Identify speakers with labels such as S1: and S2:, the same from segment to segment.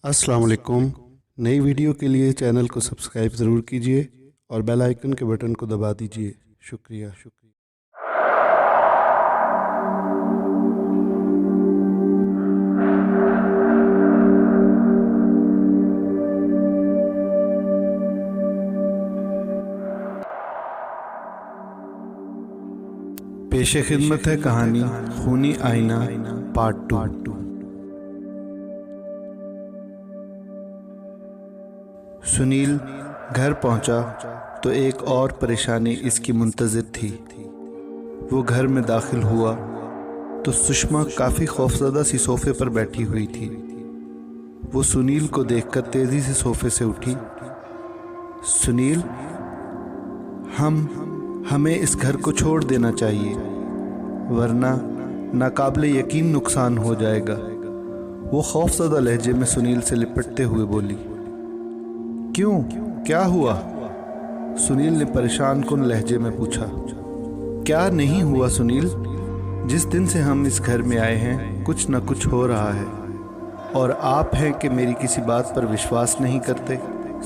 S1: अस्सलाम वालेकुम। नई वीडियो के लिए चैनल को सब्सक्राइब ज़रूर कीजिए और बेल आइकन के बटन को दबा दीजिए। शुक्रिया। पेशे खिदमत है कहानी खूनी आईना पार्ट 2। सुनील घर पहुंचा तो एक और परेशानी इसकी मुंतज़िर थी। वो घर में दाखिल हुआ तो सुषमा काफ़ी खौफज़दा सी सोफ़े पर बैठी हुई थी। वो सुनील को देखकर तेज़ी से सोफ़े से उठी। सुनील, हमें इस घर को छोड़ देना चाहिए, वरना नाकाबिले यकीन नुकसान हो जाएगा। वो खौफज़दा लहजे में सुनील से लिपटते हुए बोली। क्यों, क्या हुआ? सुनील ने परेशान कुन लहजे में पूछा। क्या नहीं हुआ सुनील, जिस दिन से हम इस घर में आए हैं कुछ न कुछ हो रहा है, और आप हैं कि मेरी किसी बात पर विश्वास नहीं करते।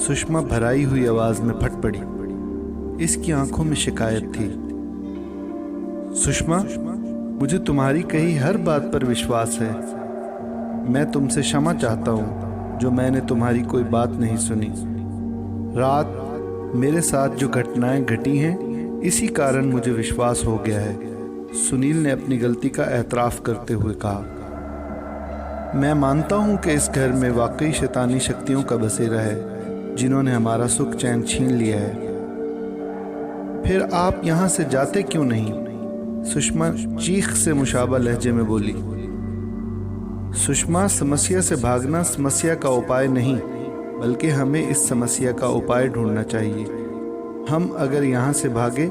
S1: सुषमा भराई हुई आवाज़ में फट पड़ी। इसकी आंखों में शिकायत थी। सुषमा, मुझे तुम्हारी कही हर बात पर विश्वास है। मैं तुमसे क्षमा चाहता हूँ जो मैंने तुम्हारी कोई बात नहीं सुनी। रात मेरे साथ जो घटनाएं घटी हैं, इसी कारण मुझे विश्वास हो गया है। सुनील ने अपनी गलती का एतराफ़ करते हुए कहा। मैं मानता हूँ कि इस घर में वाकई शैतानी शक्तियों का बसेरा है, जिन्होंने हमारा सुख चैन छीन लिया है। फिर आप यहाँ से जाते क्यों नहीं? सुषमा चीख से मुशाबा लहजे में बोली। सुषमा, समस्या से भागना समस्या का उपाय नहीं, बल्कि हमें इस समस्या का उपाय ढूंढना चाहिए। हम अगर यहाँ से भागे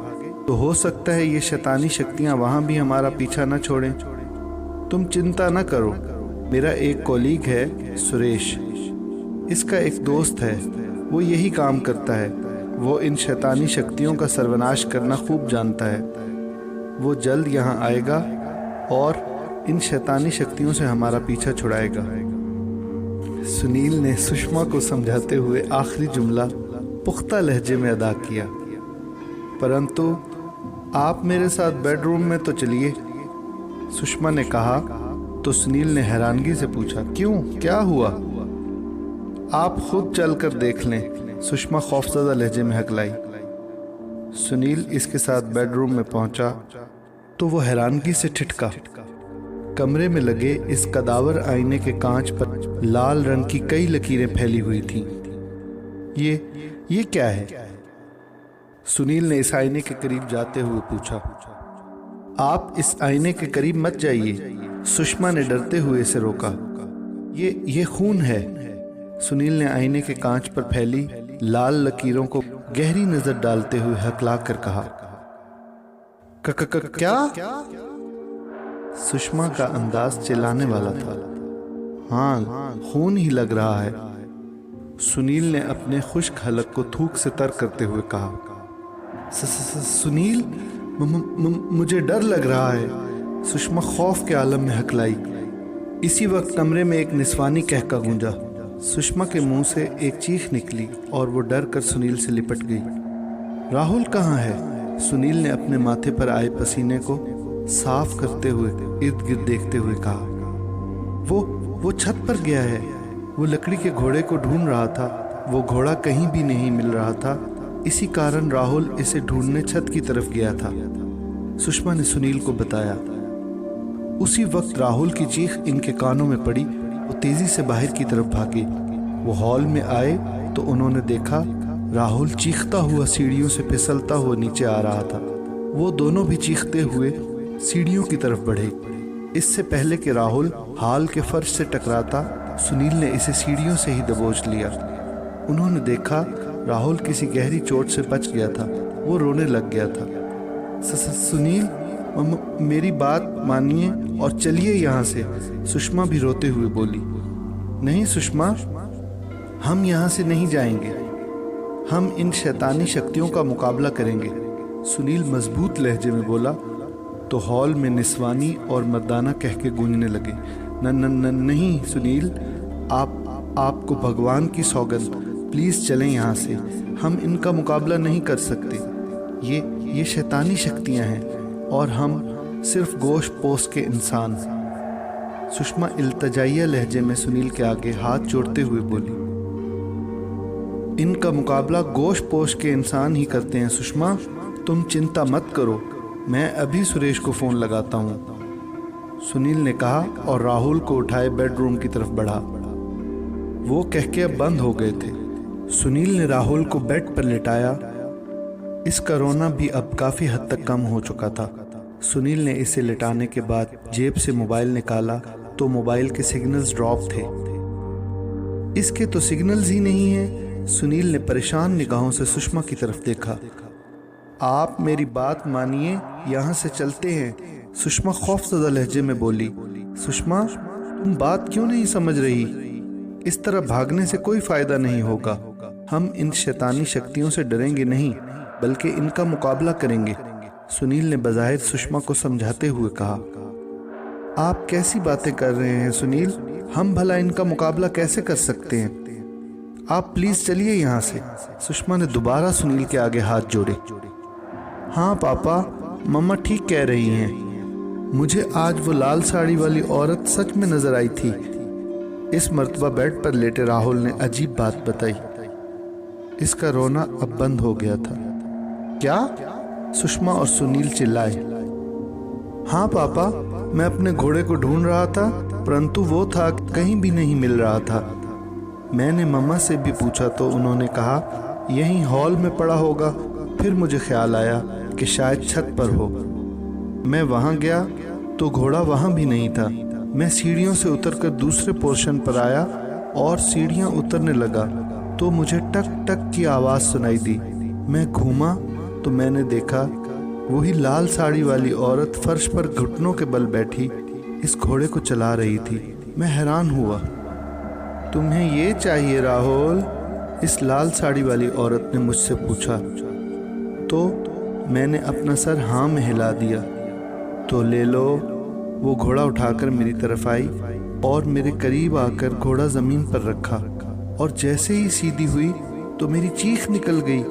S1: तो हो सकता है ये शैतानी शक्तियाँ वहाँ भी हमारा पीछा न छोड़ें। तुम चिंता न करो। मेरा एक कॉलीग है सुरेश, इसका एक दोस्त है, वो यही काम करता है। वो इन शैतानी शक्तियों का सर्वनाश करना खूब जानता है। वो जल्द यहाँ आएगा और इन शैतानी शक्तियों से हमारा पीछा छुड़ाएगा। सुनील ने सुषमा को समझाते हुए आखिरी जुमला पुख्ता लहजे में अदा किया। परंतु आप मेरे साथ बेडरूम में तो चलिए, सुषमा ने कहा। तो सुनील ने हैरानगी से पूछा, क्यों, क्या हुआ? आप खुद चलकर देख लें, सुषमा खौफज़दा लहजे में हकलाई। सुनील इसके साथ बेडरूम में पहुंचा तो वो हैरानगी से ठिठका। कमरे में लगे इस कदावर आईने के कांच पर लाल रंग की कई लकीरें फैली हुई थीं। ये क्या है? सुनील ने इस आईने के करीब जाते हुए पूछा। आप इस आईने के करीब मत जाइए, सुषमा ने डरते हुए इसे रोका। ये खून है। सुनील ने आईने के कांच पर फैली लाल लकीरों को गहरी नजर डालते हुए हकला कर कहा। क्या? सुषमा का अंदाज चिल्लाने वाला था। हाँ, खून ही लग रहा है, सुनील ने अपने खुश्क हलक को थूक से तर करते हुए कहा। सुनील, मुझे डर लग रहा है, सुषमा खौफ के आलम में हकलाई। इसी वक्त कमरे में एक निस्वानी कहका गूंजा। सुषमा के मुंह से एक चीख निकली और वो डर कर सुनील से लिपट गई। राहुल कहाँ है? सुनील ने अपने माथे पर आए पसीने को साफ करते हुए इर्द गिर्द देखते हुए कहा। वो छत पर गया है। वो लकड़ी के घोड़े को ढूंढ रहा था। वो घोड़ा कहीं भी नहीं मिल रहा था, इसी कारण राहुल इसे ढूंढने छत की तरफ गया था, सुषमा ने सुनील को बताया। उसी वक्त राहुल की चीख इनके कानों में पड़ी। वो तेजी से बाहर की तरफ भागे। वो हॉल में आए तो उन्होंने देखा राहुल चीखता हुआ सीढ़ियों से फिसलता हुआ नीचे आ रहा था। वो दोनों भी चीखते हुए सीढ़ियों की तरफ बढ़े। इससे पहले कि राहुल हॉल के फर्श से टकराता, सुनील ने इसे सीढ़ियों से ही दबोच लिया। उन्होंने देखा राहुल किसी गहरी चोट से बच गया था। वो रोने लग गया था। सुनील, मेरी बात मानिए और चलिए यहाँ से, सुषमा भी रोते हुए बोली। नहीं सुषमा, हम यहाँ से नहीं जाएंगे। हम इन शैतानी शक्तियों का मुकाबला करेंगे, सुनील मजबूत लहजे में बोला। तो हॉल में निस्वानी और मर्दाना कह के गूंजने लगे। नहीं सुनील, आपको भगवान की सौगंध, प्लीज चलें यहाँ से, हम इनका मुकाबला नहीं कर सकते। ये शैतानी शक्तियाँ हैं और हम सिर्फ गोश्त पोस्ट के इंसान। सुषमा इल्तजाइया लहजे में सुनील के आगे हाथ जोड़ते हुए बोली, इनका मुकाबला गोश्त पोस्ट के इंसान ही करते हैं सुषमा, तुम चिंता मत करो, मैं अभी सुरेश को फ़ोन लगाता हूँ, सुनील ने कहा और राहुल को उठाए बेडरूम की तरफ बढ़ा। वो कह के अब बंद हो गए थे। सुनील ने राहुल को बेड पर लिटाया। इसका रोना भी अब काफ़ी हद तक कम हो चुका था। सुनील ने इसे लिटाने के बाद जेब से मोबाइल निकाला तो मोबाइल के सिग्नल्स ड्रॉप थे। इसके तो सिग्नल्स ही नहीं है। सुनील ने परेशान निगाहों से सुषमा की तरफ देखा। आप मेरी बात मानिए, यहाँ से चलते हैं, सुषमा खौफजदा लहजे में बोली। सुषमा, तुम बात क्यों नहीं समझ रही? इस तरह भागने से कोई फायदा नहीं होगा। हम इन शैतानी शक्तियों से डरेंगे नहीं, बल्कि इनका मुकाबला करेंगे, सुनील ने बज़ाहिर सुषमा को समझाते हुए कहा। आप कैसी बातें कर रहे हैं सुनील, हम भला इनका मुकाबला कैसे कर सकते हैं? आप प्लीज चलिए यहाँ से। सुषमा ने दोबारा सुनील के आगे हाथ जोड़े। हाँ पापा, मम्मा ठीक कह रही हैं, मुझे आज वो लाल साड़ी वाली औरत सच में नजर आई थी। इस मर्तबा बेड पर लेटे राहुल ने अजीब बात बताई। इसका रोना अब बंद हो गया था। क्या? सुषमा और सुनील चिल्लाए। हाँ पापा, मैं अपने घोड़े को ढूंढ रहा था, परंतु वो था कहीं भी नहीं मिल रहा था। मैंने मम्मा से भी पूछा तो उन्होंने कहा यहीं हॉल में पड़ा होगा। फिर मुझे ख्याल आया कि शायद छत पर हो। मैं वहाँ गया तो घोड़ा वहाँ भी नहीं था। मैं सीढ़ियों से उतरकर दूसरे पोर्शन पर आया और सीढ़ियाँ उतरने लगा तो मुझे टक टक की आवाज़ सुनाई दी। मैं घूमा तो मैंने देखा वही लाल साड़ी वाली औरत फर्श पर घुटनों के बल बैठी इस घोड़े को चला रही थी। मैं हैरान हुआ। तुम्हें ये चाहिए राहुल? इस लाल साड़ी वाली औरत ने मुझसे पूछा तो मैंने अपना सर हाँ में हिला दिया। तो ले लो। वो घोड़ा उठाकर मेरी तरफ आई और मेरे करीब आकर घोड़ा ज़मीन पर रखा और जैसे ही सीधी हुई तो मेरी चीख निकल गई,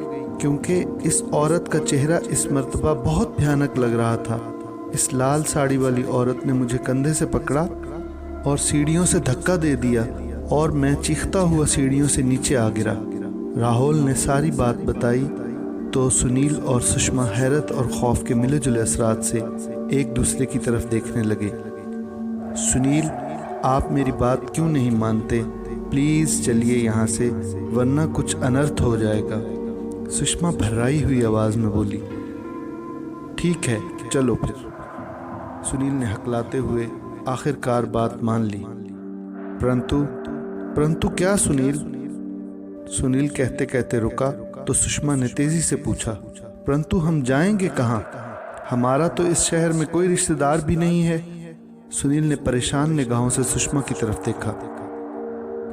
S1: क्योंकि इस औरत का चेहरा इस मर्तबा बहुत भयानक लग रहा था। इस लाल साड़ी वाली औरत ने मुझे कंधे से पकड़ा और सीढ़ियों से धक्का दे दिया और मैं चीखता हुआ सीढ़ियों से नीचे आ गिरा। राहुल ने सारी बात बताई तो सुनील और सुषमा हैरत और खौफ के मिले जुले असरात से एक दूसरे की तरफ देखने लगे। सुनील, आप मेरी बात क्यों नहीं मानते? प्लीज़ चलिए यहाँ से, वरना कुछ अनर्थ हो जाएगा, सुषमा भर्राई हुई आवाज़ में बोली। ठीक है, चलो फिर, सुनील ने हकलाते हुए आखिरकार बात मान ली। परंतु क्या सुनील? सुनील कहते कहते रुका तो सुषमा ने तेजी से पूछा, परंतु हम जाएंगे कहाँ? हमारा तो इस शहर में कोई रिश्तेदार भी नहीं है। सुनील ने परेशान निगाहों से सुषमा की तरफ देखा।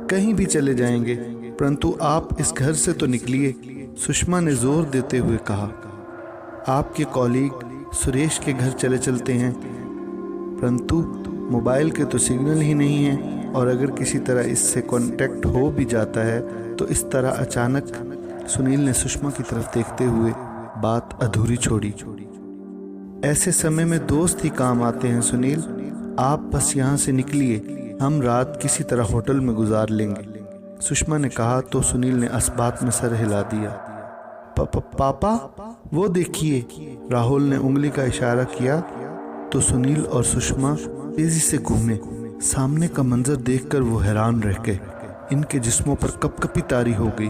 S1: कहीं भी चले जाएंगे, परंतु आप इस घर से तो निकलिए, सुषमा ने जोर देते हुए कहा। आपके कॉलीग सुरेश के घर चले चलते हैं, परंतु मोबाइल के तो सिग्नल ही नहीं है और अगर किसी तरह इससे कांटेक्ट हो भी जाता है तो इस तरह अचानक। सुनील ने सुषमा की तरफ देखते हुए बात अधूरी छोड़ी। ऐसे समय में दोस्त ही काम आते हैं सुनील, आप बस यहाँ से निकलिए, हम रात किसी तरह होटल में गुजार लेंगे, सुषमा ने कहा तो सुनील ने असबात में सर हिला दिया। पापा, वो देखिए, राहुल ने उंगली का इशारा किया तो सुनील और सुषमा तेजी से घूमे। सामने का मंजर देखकर वो हैरान रह गए। इनके जिस्मों पर कपकपी तारी हो गई।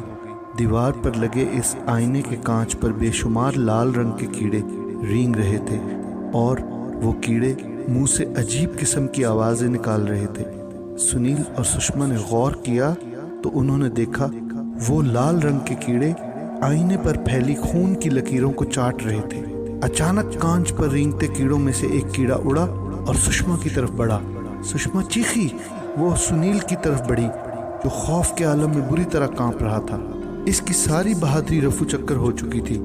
S1: दीवार पर लगे इस आईने के कांच पर बेशुमार लाल रंग के कीड़े रेंग रहे थे और वो कीड़े मुंह से अजीब किस्म की आवाज़ें निकाल रहे थे। सुनील और सुषमा ने गौर किया तो उन्होंने देखा वो लाल रंग के कीड़े आईने पर फैली खून की लकीरों को चाट रहे थे। अचानक कांच पर रेंगते कीड़ों में से एक कीड़ा उड़ा और सुषमा की तरफ बढ़ा। सुषमा चीखी। वो सुनील की तरफ बढ़ी जो खौफ के आलम में बुरी तरह कांप रहा था। इसकी सारी बहादुरी रफू चक्कर हो चुकी थी।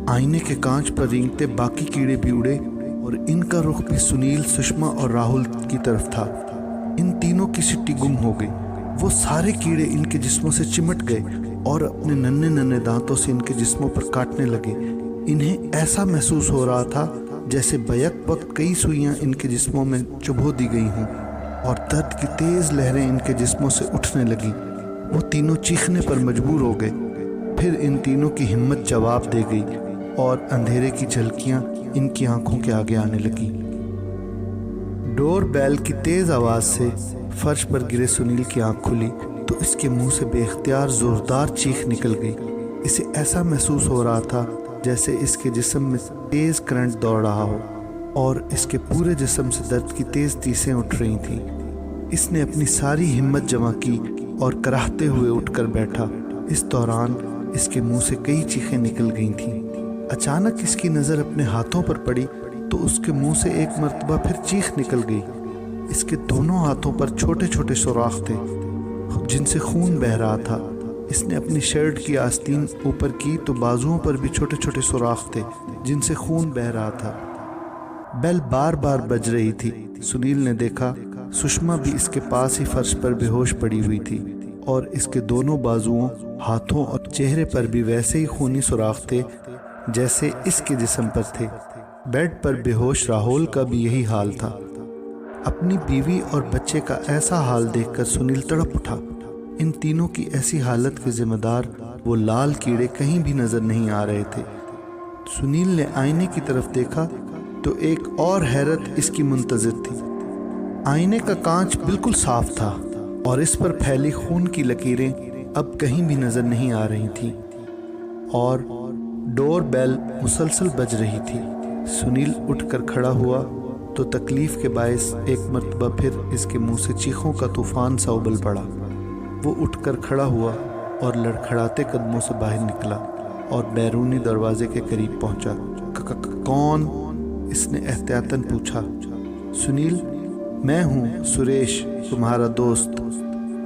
S1: आईने के कांच पर रेंगते बाकी कीड़े भी उड़े और इनका रुख भी सुनील, सुषमा और राहुल की तरफ था। इन तीनों की सिट्टी गुम हो गई। वो सारे कीड़े इनके जिस्मों से चिमट गए और अपने नन्हे नन्हे दांतों से इनके जिस्मों पर काटने लगे। इन्हें ऐसा महसूस हो रहा था जैसे बैक वक्त कई सुइयां इनके जिस्मों में चुभो दी गई हों और दर्द की तेज लहरें इनके जिस्मों से उठने लगी। वो तीनों चीखने पर मजबूर हो गए। फिर इन तीनों की हिम्मत जवाब दे गई और अंधेरे की झलकियां इनकी आंखों के आगे आने लगी। डोर बेल की तेज आवाज से फर्श पर गिरे सुनील की आंख खुली तो इसके मुंह से बेख्तियार जोरदार चीख निकल गई। इसे ऐसा महसूस हो रहा था जैसे इसके जिस्म में तेज करंट दौड़ रहा हो और इसके पूरे जिस्म से दर्द की तेज तीसें उठ रही थीं। इसने अपनी सारी हिम्मत जमा की और कराहते हुए उठकर बैठा। इस दौरान इसके मुंह से कई चीखें निकल गई थीं। अचानक इसकी नज़र अपने हाथों पर पड़ी तो उसके मुंह से एक मर्तबा फिर चीख निकल गई। इसके दोनों हाथों पर छोटे छोटे सुराख थे जिनसे खून बह रहा था। इसने अपनी शर्ट की आस्तीन ऊपर की तो बाजुओं पर भी छोटे छोटे सुराख थे जिनसे खून बह रहा था। बेल बार बार बज रही थी। सुनील ने देखा सुषमा भी इसके पास ही फर्श पर बेहोश पड़ी हुई थी और इसके दोनों बाजुओं, हाथों और चेहरे पर भी वैसे ही खूनी सुराख थे जैसे इसके जिस्म पर थे। बेड पर बेहोश राहुल का भी यही हाल था। अपनी बीवी और बच्चे का ऐसा हाल देखकर सुनील तड़प उठा। इन तीनों की ऐसी हालत के जिम्मेदार वो लाल कीड़े कहीं भी नजर नहीं आ रहे थे। सुनील ने आईने की तरफ देखा तो एक और हैरत इसकी मुंतजिर थी। आईने का कांच बिल्कुल साफ था और इस पर फैली खून की लकीरें अब कहीं भी नजर नहीं आ रही थीं और डोर बेल मुसलसल बज रही थी। सुनील उठकर खड़ा हुआ तो तकलीफ के बायस एक मर्तबा फिर इसके मुंह से चीखों का तूफान सा उबल पड़ा। वो उठकर खड़ा हुआ और लड़खड़ाते कदमों से बाहर निकला और बैरूनी दरवाजे के करीब पहुंचा। कौन? इसने एहतियातन पूछा। सुनील, मैं हूँ सुरेश, तुम्हारा दोस्त।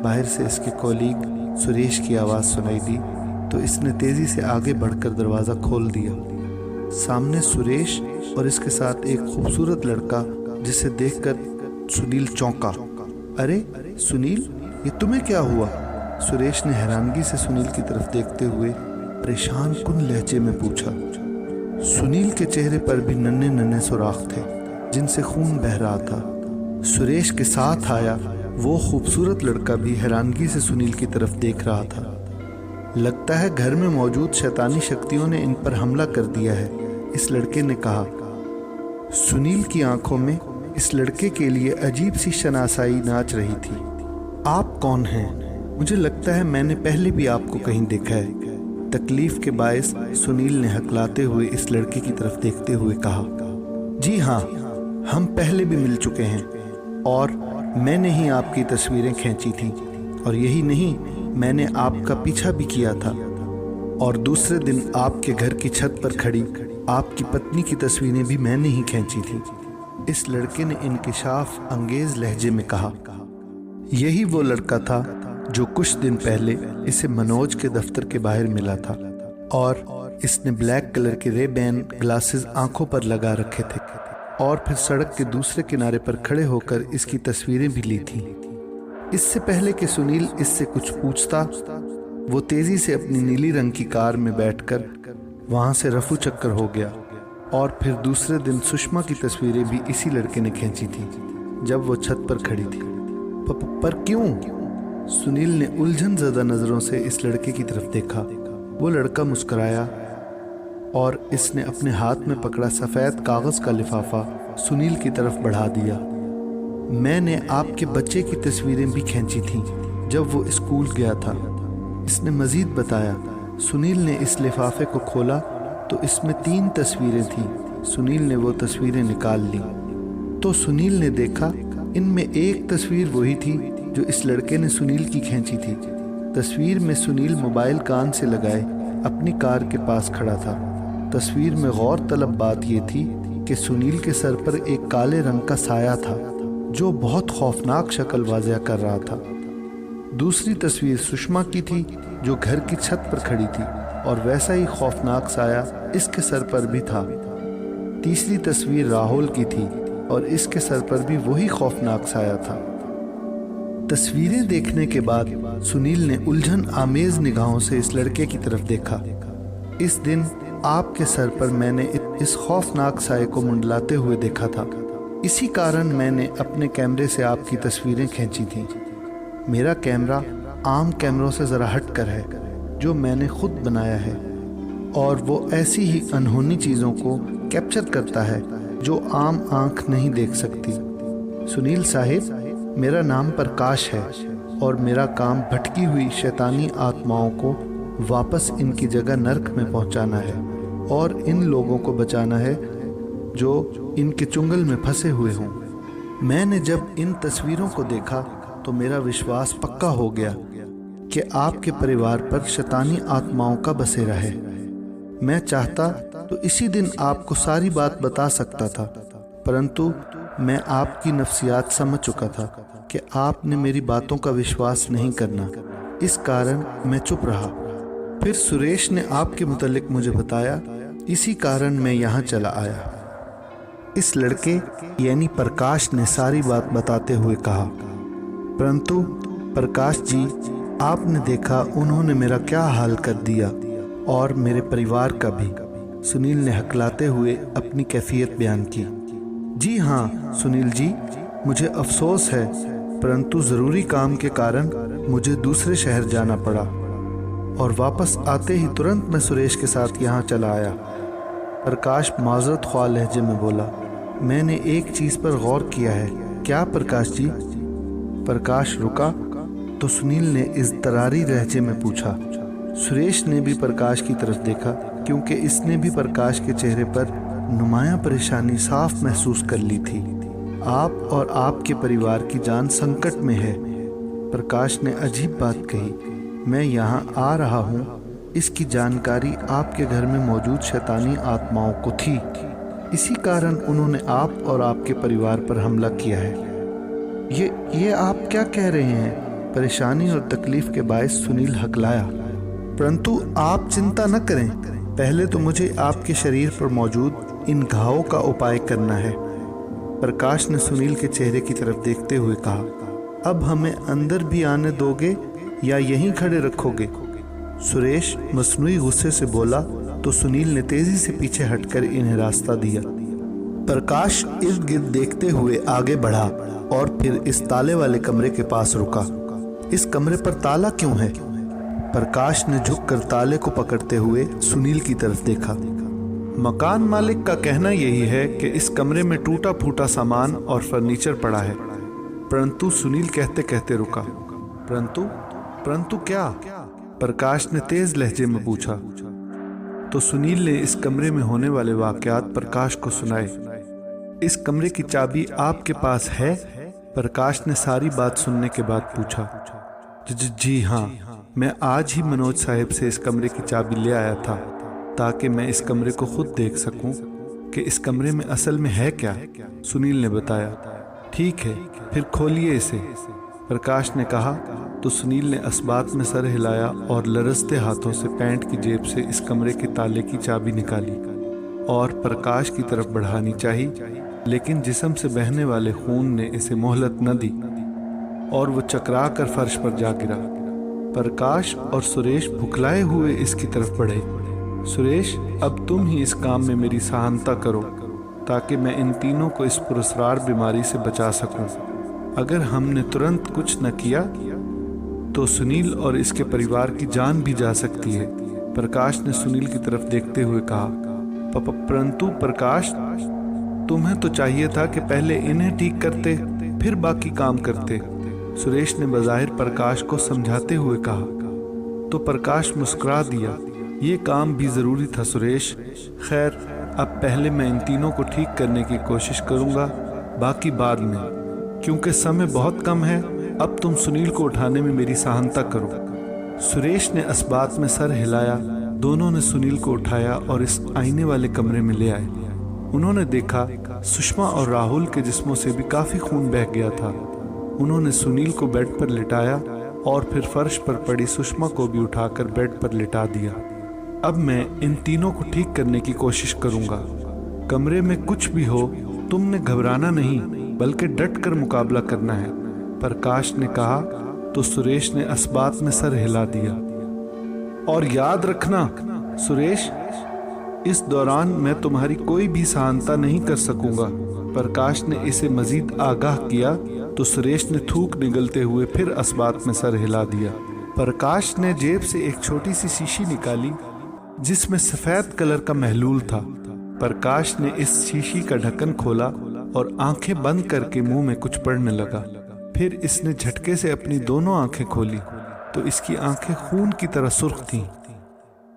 S1: बाहर से इसके कॉलीग सुरेश की आवाज़ सुनाई दी तो इसने तेज़ी से आगे बढ़कर दरवाज़ा खोल दिया। सामने सुरेश और इसके साथ एक खूबसूरत लड़का जिसे देखकर सुनील चौंका। अरे सुनील, ये तुम्हें क्या हुआ? सुरेश ने हैरानगी से सुनील की तरफ देखते हुए परेशान कुन लहजे में पूछा। सुनील के चेहरे पर भी नन्हे नन्हे सुराख थे जिनसे खून बह रहा था। सुरेश के साथ आया वो खूबसूरत लड़का भी हैरानगी से सुनील की तरफ देख रहा था। लगता है घर में मौजूद शैतानी शक्तियों ने इन पर हमला कर दिया है, इस लड़के ने कहा। सुनील की आंखों में इस लड़के के लिए अजीब सी शनासाई नाच रही थी। आप कौन हैं? मुझे लगता है मैंने पहले भी आपको कहीं देखा है। तकलीफ के बायस सुनील ने हकलाते हुए इस लड़के की तरफ देखते हुए कहा। जी हाँ, हम पहले भी मिल चुके हैं और मैंने ही आपकी तस्वीरें खींची थी और यही नहीं, मैंने आपका पीछा भी किया था और दूसरे दिन आपके घर की छत पर खड़ी आपकी पत्नी की तस्वीरें भी मैंने ही खींची थी, इस लड़के ने इंकिशाफ अंगेज लहजे में कहा। यही वो लड़का था जो कुछ दिन पहले इसे मनोज के दफ्तर के बाहर मिला था और इसने ब्लैक कलर के रेबैन ग्लासेस आंखों पर लगा रखे थे और फिर सड़क के दूसरे किनारे पर खड़े होकर इसकी तस्वीरें भी ली थीं। इससे पहले कि सुनील इससे कुछ पूछता, वो तेजी से अपनी नीली रंग की कार में बैठकर वहां से रफू चक्कर हो गया और फिर दूसरे दिन सुषमा की तस्वीरें भी इसी लड़के ने खींची थी जब वो छत पर खड़ी थी। पर क्यों? सुनील ने उलझन ज़दा नज़रों से इस लड़के की तरफ देखा। वो लड़का मुस्कुराया और इसने अपने हाथ में पकड़ा सफ़ेद कागज़ का लिफाफा सुनील की तरफ बढ़ा दिया। मैंने आपके बच्चे की तस्वीरें भी खींची थीं जब वो स्कूल गया था, इसने मज़ीद बताया। सुनील ने इस लिफाफे को खोला तो इसमें 3 तस्वीरें थीं। सुनील ने वो तस्वीरें निकाल ली तो सुनील ने देखा इनमें एक तस्वीर वही थी जो इस लड़के ने सुनील की खींची थी। तस्वीर में सुनील मोबाइल कान से लगाए अपनी कार के पास खड़ा था। तस्वीर में गौर तलब बात यह थी कि सुनील के सर पर एक काले रंग का साया था जो बहुत खौफनाक शक्ल वाज़ह कर रहा था। दूसरी तस्वीर सुषमा की थी जो घर की छत पर खड़ी थी और वैसा ही खौफनाक साया इसके सर पर भी था। तीसरी तस्वीर राहुल की थी और इसके सर पर भी वही खौफनाक साया था। तस्वीरें देखने के बाद सुनील ने उलझन आमेज निगाहों से इस लड़के की तरफ देखा। इस दिन आपके सर पर मैंने इस खौफनाक साए को मुंडलाते हुए देखा था। इसी कारण मैंने अपने कैमरे से आपकी तस्वीरें खींची थीं। मेरा कैमरा आम कैमरों से ज़रा हटकर है, जो मैंने खुद बनाया है, और वो ऐसी ही अनहोनी चीज़ों को कैप्चर करता है जो आम आंख नहीं देख सकती। सुनील साहिब, मेरा नाम प्रकाश है और मेरा काम भटकी हुई शैतानी आत्माओं को वापस इनकी जगह नर्क में पहुंचाना है और इन लोगों को बचाना है जो इनके चुंगल में फंसे हुए हों। मैंने जब इन तस्वीरों को देखा तो मेरा विश्वास पक्का हो गया कि आपके परिवार पर शैतानी आत्माओं का बसेरा है। मैं चाहता तो इसी दिन आपको सारी बात बता सकता था, परंतु मैं आपकी नफ्सियात समझ चुका था कि आपने मेरी बातों का विश्वास नहीं करना। इस कारण मैं चुप रहा। फिर सुरेश ने आपके मुतालिक मुझे बताया, इसी कारण मैं यहाँ चला आया। इस लड़के यानी प्रकाश ने सारी बात बताते हुए कहा, परंतु प्रकाश जी, आपने देखा उन्होंने मेरा क्या हाल कर दिया और मेरे परिवार का भी। सुनील ने हकलाते हुए अपनी कैफियत बयान की। जी हाँ सुनील जी, मुझे अफसोस है, परंतु ज़रूरी काम के कारण मुझे दूसरे शहर जाना पड़ा और वापस आते ही तुरंत मैं सुरेश के साथ यहाँ चला आया। प्रकाश माजरत ख्वाह लहजे में बोला, मैंने एक चीज़ पर गौर किया है। क्या प्रकाश जी? प्रकाश रुका तो सुनील ने इज़्तरारी लहजे में पूछा। सुरेश ने भी प्रकाश की तरफ देखा, क्योंकि इसने भी प्रकाश के चेहरे पर नुमायां परेशानी साफ महसूस कर ली थी। आप और आपके परिवार की जान संकट में है। प्रकाश ने अजीब बात कही, मैं यहाँ आ रहा हूँ, इसकी जानकारी आपके घर में मौजूद शैतानी आत्माओं को थी। इसी कारण उन्होंने आप और आपके परिवार पर हमला किया है। ये आप क्या कह रहे हैं? परेशानी और तकलीफ के बायस सुनील हकलाया। परंतु आप चिंता न करें, पहले तो मुझे आपके शरीर पर मौजूद इन घावों का उपाय करना है। प्रकाश ने सुनील के चेहरे की तरफ देखते हुए कहा, अब हमें अंदर भी आने दोगे या यहीं खड़े रखोगे? सुरेश मसनूई गुस्से से बोला तो सुनील ने तेजी से पीछे हटकर इन्हें रास्ता दिया। प्रकाश इर्द गिर्द देखते हुए आगे बढ़ा और फिर इस ताले वाले कमरे के पास रुका। इस कमरे पर ताला क्यों है? प्रकाश ने झुककर ताले को पकड़ते हुए सुनील की तरफ देखा। मकान मालिक का कहना यही है कि इस कमरे में टूटा फूटा सामान और फर्नीचर पड़ा है। परंतु सुनील कहते कहते रुका। परंतु क्या? प्रकाश ने तेज लहजे में पूछा। तो सुनील ने इस कमरे में होने वाले वाकयात प्रकाश को सुनाए। इस कमरे की चाबी आपके पास है? प्रकाश ने सारी बात सुनने के बाद पूछा। जी हाँ, मैं आज ही मनोज साहिब से इस कमरे की चाबी ले आया था, ताकि मैं इस कमरे को खुद देख सकूं कि इस कमरे में असल में है क्या। सुनील ने बताया। ठीक है, फिर खोलिए इसे, प्रकाश ने कहा। तो सुनील ने असबात में सर हिलाया और लरजते हाथों से पैंट की जेब से इस कमरे के ताले की चाबी निकाली और प्रकाश की तरफ बढ़ानी चाही, लेकिन जिस्म से बहने वाले खून ने इसे मोहलत न दी और वो चकरा कर फर्श पर जा गिरा। प्रकाश और सुरेश भुखलाए हुए इसकी तरफ बढ़े। सुरेश, अब तुम ही इस काम में मेरी सहायता करो, ताकि मैं इन तीनों को इस पुरस्कार बीमारी से बचा सकूं। अगर हमने तुरंत कुछ न किया तो सुनील और इसके परिवार की जान भी जा सकती है। प्रकाश ने सुनील की तरफ देखते हुए कहा। परंतु प्रकाश, तुम्हें तो चाहिए था कि पहले इन्हें ठीक करते, फिर बाकी काम करते। सुरेश ने बज़ाहिर प्रकाश को समझाते हुए कहा। तो प्रकाश मुस्कुरा दिया। ये काम भी ज़रूरी था सुरेश। खैर, अब पहले मैं इन तीनों को ठीक करने की कोशिश करूँगा, बाकी बाद में, क्योंकि समय बहुत कम है। अब तुम सुनील को उठाने में मेरी सहायता करो। सुरेश ने असबात में सर हिलाया। दोनों ने सुनील को उठाया और इस आईने वाले कमरे में ले आए। उन्होंने देखा सुषमा और राहुल के जिस्मों से भी काफ़ी खून बह गया था। उन्होंने सुनील को बेड पर लिटाया और फिर फर्श पर पड़ी सुषमा को भी उठाकर बेड पर लिटा दिया। अब मैं इन तीनों को ठीक करने की कोशिश करूंगा। कमरे में कुछ भी हो, तुमने घबराना नहीं, बल्कि डट कर मुकाबला करना है। प्रकाश ने कहा तो सुरेश ने अस्बात में सर हिला दिया। और याद रखना सुरेश, इस दौरान मैं तुम्हारी कोई भी सहायता नहीं कर सकूंगा। प्रकाश ने इसे मजीद आगाह किया तो सुरेश ने थूक निगलते हुए फिर अस्बात में सर हिला दिया। प्रकाश ने जेब से एक छोटी सी शीशी निकाली जिसमें सफेद कलर का महलूल था। प्रकाश ने इस शीशी का ढक्कन खोला और आंखें बंद करके मुंह में कुछ पढ़ने लगा। फिर इसने झटके से अपनी दोनों आंखें खोली तो इसकी आंखें खून की तरह सुर्ख थीं।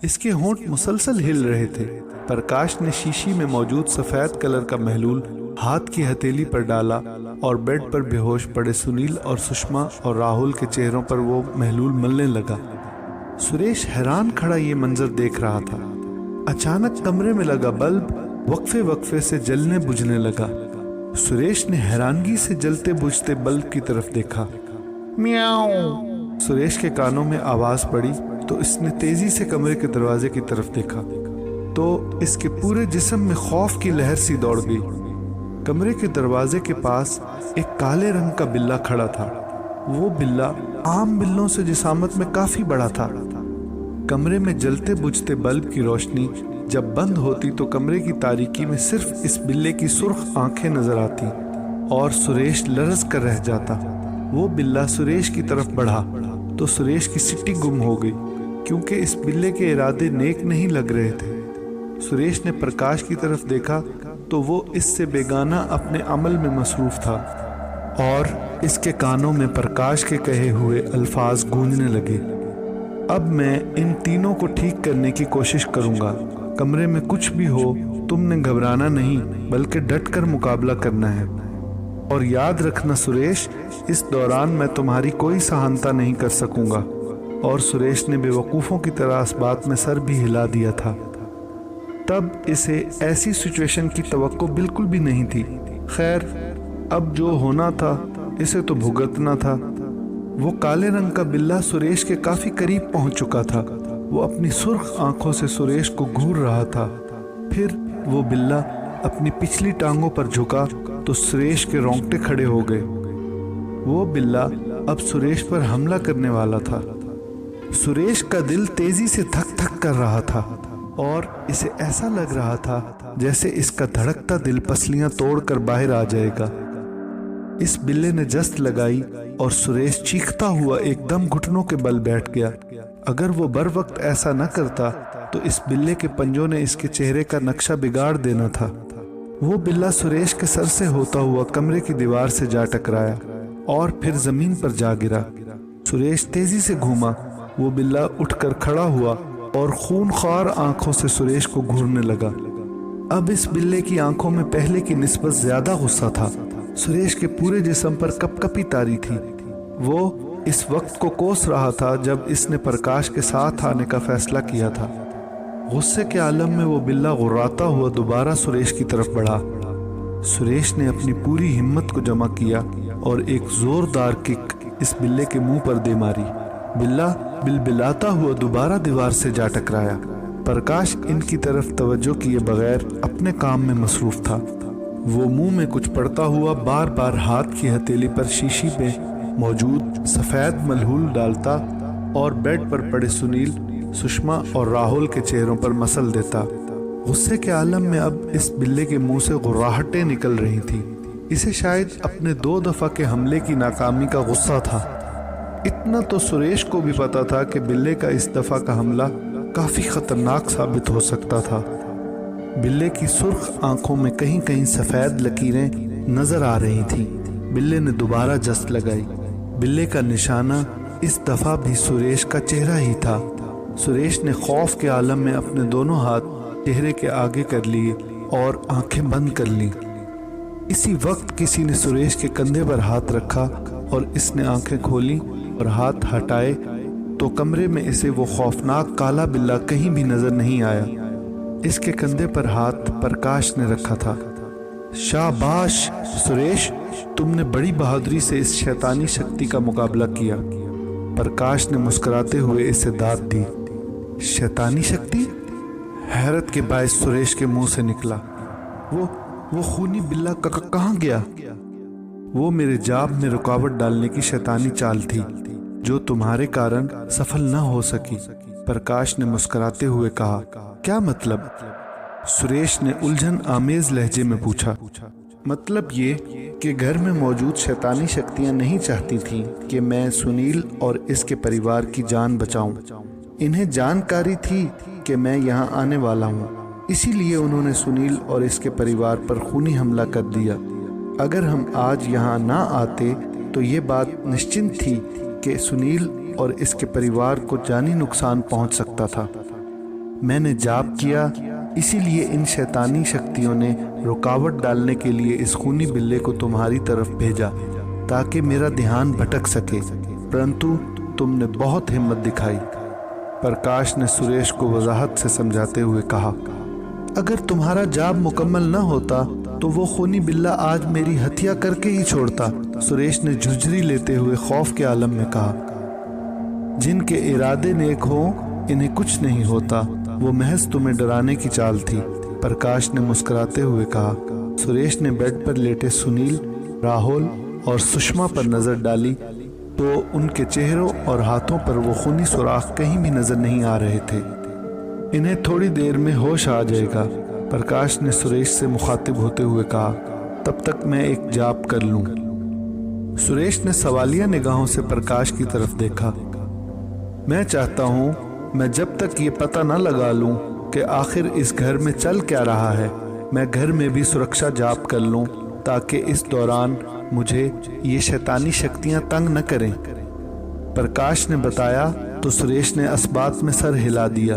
S1: इसके होंठ मुसलसल हिल रहे थे। प्रकाश ने शीशी में मौजूद सफेद कलर का महलूल हाथ की हथेली पर डाला और बेड पर बेहोश पड़े सुनील और सुषमा और राहुल के चेहरों पर वो महलूल मलने लगा। सुरेश हैरान खड़ा ये मंजर देख रहा था। अचानक कमरे में लगा बल्ब वक्फे वक्फे से जलने बुझने लगा। सुरेश ने हैरानगी से जलते बुझते बल्ब की तरफ देखा। म्याऊं। सुरेश के कानों में आवाज पड़ी तो इसने तेजी से कमरे के दरवाजे की तरफ देखा तो इसके पूरे जिस्म में खौफ की लहर सी दौड़ गई। कमरे के दरवाजे के पास एक काले रंग का बिल्ला खड़ा था। वो बिल्ला आम बिल्लों से जिसामत में काफी बड़ा था। कमरे में जलते बुझते बल्ब की रोशनी जब बंद होती तो कमरे की तारीकी में सिर्फ इस बिल्ले की सुर्ख आंखें नजर आती और सुरेश लरज कर रह जाता। वो बिल्ला सुरेश की तरफ बढ़ा तो सुरेश की सिट्टी गुम हो गई क्योंकि इस बिल्ले के इरादे नेक नहीं लग रहे थे। सुरेश ने प्रकाश की तरफ देखा तो वो इससे बेगाना अपने अमल में मसरूफ था और इसके कानों में प्रकाश के कहे हुए अल्फाज गूंजने लगे। अब मैं इन तीनों को ठीक करने की कोशिश करूंगा। कमरे में कुछ भी हो तुमने घबराना नहीं बल्कि डट कर मुकाबला करना है। और याद रखना सुरेश, इस दौरान मैं तुम्हारी कोई सहायता नहीं कर सकूंगा। और सुरेश ने बेवकूफ़ों की तरह इस बात में सर भी हिला दिया था। तब इसे ऐसी सिचुएशन की तवक्को बिल्कुल भी नहीं थी। खैर, अब जो होना था इसे तो भुगतना था। वो काले रंग का बिल्ला सुरेश के काफी करीब पहुंच चुका था। वो अपनी सुर्ख आंखों से सुरेश को घूर रहा था। फिर वो बिल्ला अपनी पिछली टांगों पर झुका तो सुरेश के रोंगटे खड़े हो गए। वो बिल्ला अब सुरेश पर हमला करने वाला था। सुरेश का दिल तेजी से धक धक कर रहा था और इसे ऐसा लग रहा था जैसे इसका धड़कता दिल पसलियां तोड़कर बाहर आ जाएगा। इस बिल्ले ने जस्त लगाई और सुरेश चीखता हुआ एकदम घुटनों के बल बैठ गया। अगर वो बर वक्त ऐसा न करता तो इस बिल्ले के पंजों ने इसके चेहरे का नक्शा बिगाड़ देना था। वो बिल्ला सुरेश के सर से होता हुआ कमरे की दीवार से जा टकराया और फिर जमीन पर जा गिरा। सुरेश तेजी से घूमा। वो बिल्ला उठकर खड़ा हुआ और खूनख्वार आंखों से सुरेश को घूरने लगा। अब इस बिल्ले की आंखों में पहले की निस्बत ज्यादा गुस्सा था। सुरेश के पूरे जिस्म पर कपकपी तारी थी। वो इस वक्त को कोस रहा था जब इसने प्रकाश के साथ आने का फैसला किया था। गुस्से के आलम में वो बिल्ला गुर्राता हुआ दोबारा सुरेश की तरफ बढ़ा। सुरेश ने अपनी पूरी हिम्मत को जमा किया और एक जोरदार किक इस बिल्ले के मुंह पर दे मारी। बिल्ला बिलबिलाता हुआ दोबारा दीवार से जा टकराया। प्रकाश इनकी तरफ तवज्जो किए बगैर अपने काम में मसरूफ था। वो मुंह में कुछ पड़ता हुआ बार बार हाथ की हथेली पर शीशी पे मौजूद सफेद मलहूल डालता और बेड पर पड़े सुनील, सुषमा और राहुल के चेहरों पर मसल देता। गुस्से के आलम में अब इस बिल्ले के मुंह से गुर्राहटें निकल रही थी। इसे शायद अपने 2 दफा के हमले की नाकामी का गुस्सा था। इतना तो सुरेश को भी पता था कि बिल्ले का इस दफा का हमला काफी खतरनाक साबित हो सकता था। बिल्ले की सुर्ख आंखों में कहीं कहीं सफेद लकीरें नजर आ रही थीं। बिल्ले ने दोबारा जस्त लगाई। बिल्ले का निशाना इस दफा भी सुरेश का चेहरा ही था। सुरेश ने खौफ के आलम में अपने दोनों हाथ चेहरे के आगे कर लिए और आंखें बंद कर लीं। इसी वक्त किसी ने सुरेश के कंधे पर हाथ रखा और इसने आंखें खोली और हाथ हटाए तो कमरे में इसे वो खौफनाक काला बिल्ला कहीं भी नजर नहीं आया। इसके कंधे पर हाथ प्रकाश ने रखा था। शाबाश सुरेश, तुमने बड़ी बहादुरी से इस शैतानी शक्ति का मुकाबला किया। प्रकाश ने मुस्कुराते हुए इसे दाद दी। शैतानी शक्ति? हैरत के बायस सुरेश के मुंह से निकला। वो खूनी बिल्ला कहाँ गया? वो मेरे जाप में रुकावट डालने की शैतानी चाल थी जो तुम्हारे कारण सफल न हो सकी। प्रकाश ने मुस्कुराते हुए कहा, क्या मतलब? सुरेश ने उलझन आमेज लहजे में पूछा। मतलब ये कि घर में मौजूद शैतानी शक्तियां नहीं चाहती थीं कि मैं सुनील और इसके परिवार की जान बचाऊं। इन्हें जानकारी थी कि मैं यहां आने वाला हूं, इसीलिए उन्होंने सुनील और इसके परिवार पर खूनी हमला कर दिया। अगर हम आज यहां ना आते तो ये बात निश्चित थी कि सुनील और इसके परिवार को जानी नुकसान पहुंच सकता था। मैंने जाप किया, इसीलिए इन शैतानी शक्तियों ने रुकावट डालने के लिए इस खूनी बिल्ले को तुम्हारी तरफ भेजा ताकि मेरा ध्यान भटक सके, परंतु तुमने बहुत हिम्मत दिखाई। प्रकाश ने सुरेश को वजाहत से समझाते हुए कहा, अगर तुम्हारा जाप मुकम्मल न होता तो वो खूनी बिल्ला आज मेरी हत्या करके ही छोड़ता। सुरेश ने झुर्झरी लेते हुए खौफ के आलम में कहा, जिनके इरादे नेक हों इन्हें कुछ नहीं होता, वो महज तुम्हें डराने की चाल थी। प्रकाश ने मुस्कुराते हुए कहा। सुरेश ने बेड पर लेटे सुनील, राहुल और सुषमा पर नजर डाली तो उनके चेहरों और हाथों पर वो खूनी सुराख कहीं भी नजर नहीं आ रहे थे। इन्हें थोड़ी देर में होश आ जाएगा, प्रकाश ने सुरेश से मुखातिब होते हुए कहा, तब तक मैं एक जाप कर लूं। सुरेश ने सवालिया निगाहों से प्रकाश की तरफ देखा। मैं चाहता हूं मैं जब तक ये पता न लगा लूं कि आखिर इस घर में चल क्या रहा है, मैं घर में भी सुरक्षा जाप कर लूं ताकि इस दौरान मुझे ये शैतानी शक्तियां तंग न करें। प्रकाश ने बताया तो सुरेश ने असबात में सर हिला दिया।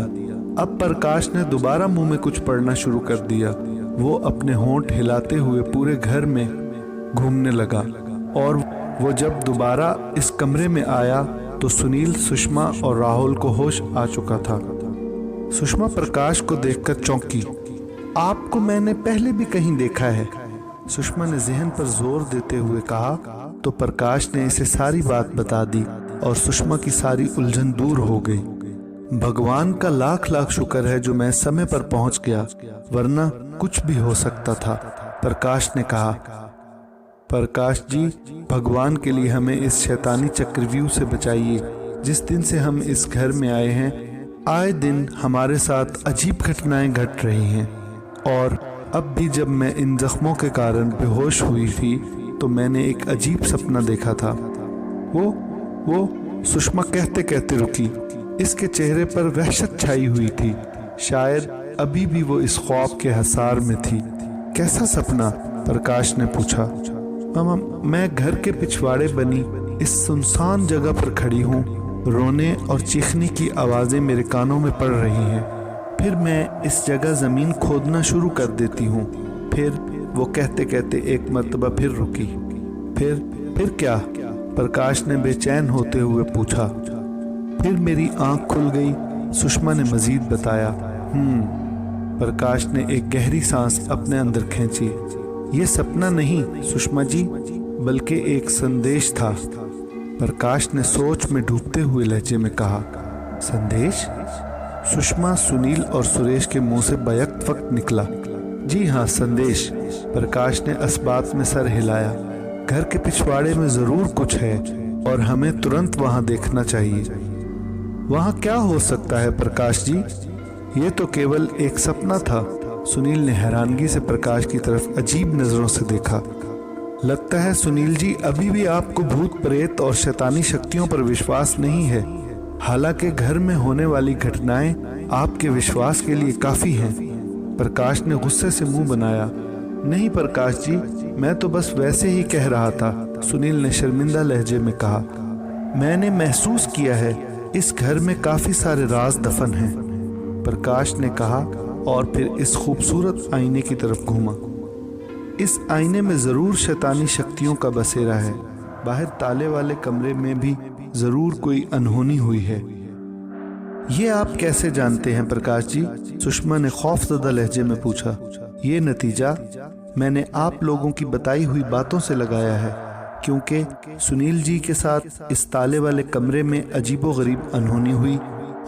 S1: अब प्रकाश ने दोबारा मुंह में कुछ पढ़ना शुरू कर दिया। वो अपने होंठ हिलाते हुए पूरे घर में घूमने लगा और वो जब दोबारा इस कमरे में आया तो सुनील, सुषमा और राहुल को होश आ चुका था। सुषमा प्रकाश को देखकर चौंकी। आपको मैंने पहले भी कहीं देखा है, सुषमा ने जहन पर जोर देते हुए कहा। तो प्रकाश ने इसे सारी बात बता दी और सुषमा की सारी उलझन दूर हो गई। भगवान का लाख लाख शुक्र है जो मैं समय पर पहुंच गया, वरना कुछ भी हो सकता था, प्रकाश ने कहा। प्रकाश जी, भगवान के लिए हमें इस शैतानी चक्रव्यूह से बचाइए। जिस दिन से हम इस घर में आए हैं, आए दिन हमारे साथ अजीब घटनाएं घट रही हैं और अब भी जब मैं इन जख्मों के कारण बेहोश हुई थी तो मैंने एक अजीब सपना देखा था। वो सुषमा कहते कहते रुकी। इसके चेहरे पर वहशत छाई हुई थी, शायद अभी भी वो इस ख्वाब के हसार में थी। कैसा सपना? प्रकाश ने पूछा। मैं घर के पिछवाड़े बनी इस सुनसान जगह पर खड़ी हूँ, रोने और चीखने की आवाज़ें मेरे कानों में पड़ रही हैं। फिर मैं इस जगह ज़मीन खोदना शुरू कर देती हूँ। फिर वो कहते कहते एक मर्तबा फिर रुकी। फिर क्या? प्रकाश ने बेचैन होते हुए पूछा। फिर मेरी आंख खुल गई, सुषमा ने मजीद बताया। प्रकाश ने एक गहरी सांस अपने अंदर खींची। ये सपना नहीं सुषमा जी, बल्कि एक संदेश था, प्रकाश ने सोच में डूबते हुए लहजे में कहा। संदेश? सुषमा, सुनील और सुरेश के मुंह से बैक वक्त निकला। जी हाँ, संदेश। प्रकाश ने असबात में सर हिलाया। घर के पिछवाड़े में जरूर कुछ है और हमें तुरंत वहां देखना चाहिए। वहां क्या हो सकता है प्रकाश जी? ये तो केवल एक सपना था। सुनील ने हैरानगी से प्रकाश की तरफ अजीब नजरों से देखा। लगता है सुनील जी, अभी भी आपको भूत प्रेत और शैतानी शक्तियों पर विश्वास नहीं है। हालांकि घर में होने वाली घटनाएं आपके विश्वास के लिए काफी हैं। प्रकाश ने गुस्से से मुंह बनाया। नहीं प्रकाश जी, मैं तो बस वैसे ही कह रहा था, सुनील ने शर्मिंदा लहजे में कहा। मैंने महसूस किया है इस घर में काफी सारे राज दफन हैं, प्रकाश ने कहा और फिर इस खूबसूरत आईने की तरफ घूमा। इस आईने में जरूर शैतानी शक्तियों का बसेरा है। बाहर ताले वाले कमरे में भी जरूर कोई अनहोनी हुई है। ये आप कैसे जानते हैं प्रकाश जी? सुषमा ने खौफजदा लहजे में पूछा। ये नतीजा मैंने आप लोगों की बताई हुई बातों से लगाया है, क्योंकि सुनील जी के साथ इस ताले वाले कमरे में अजीबोगरीब अनहोनी हुई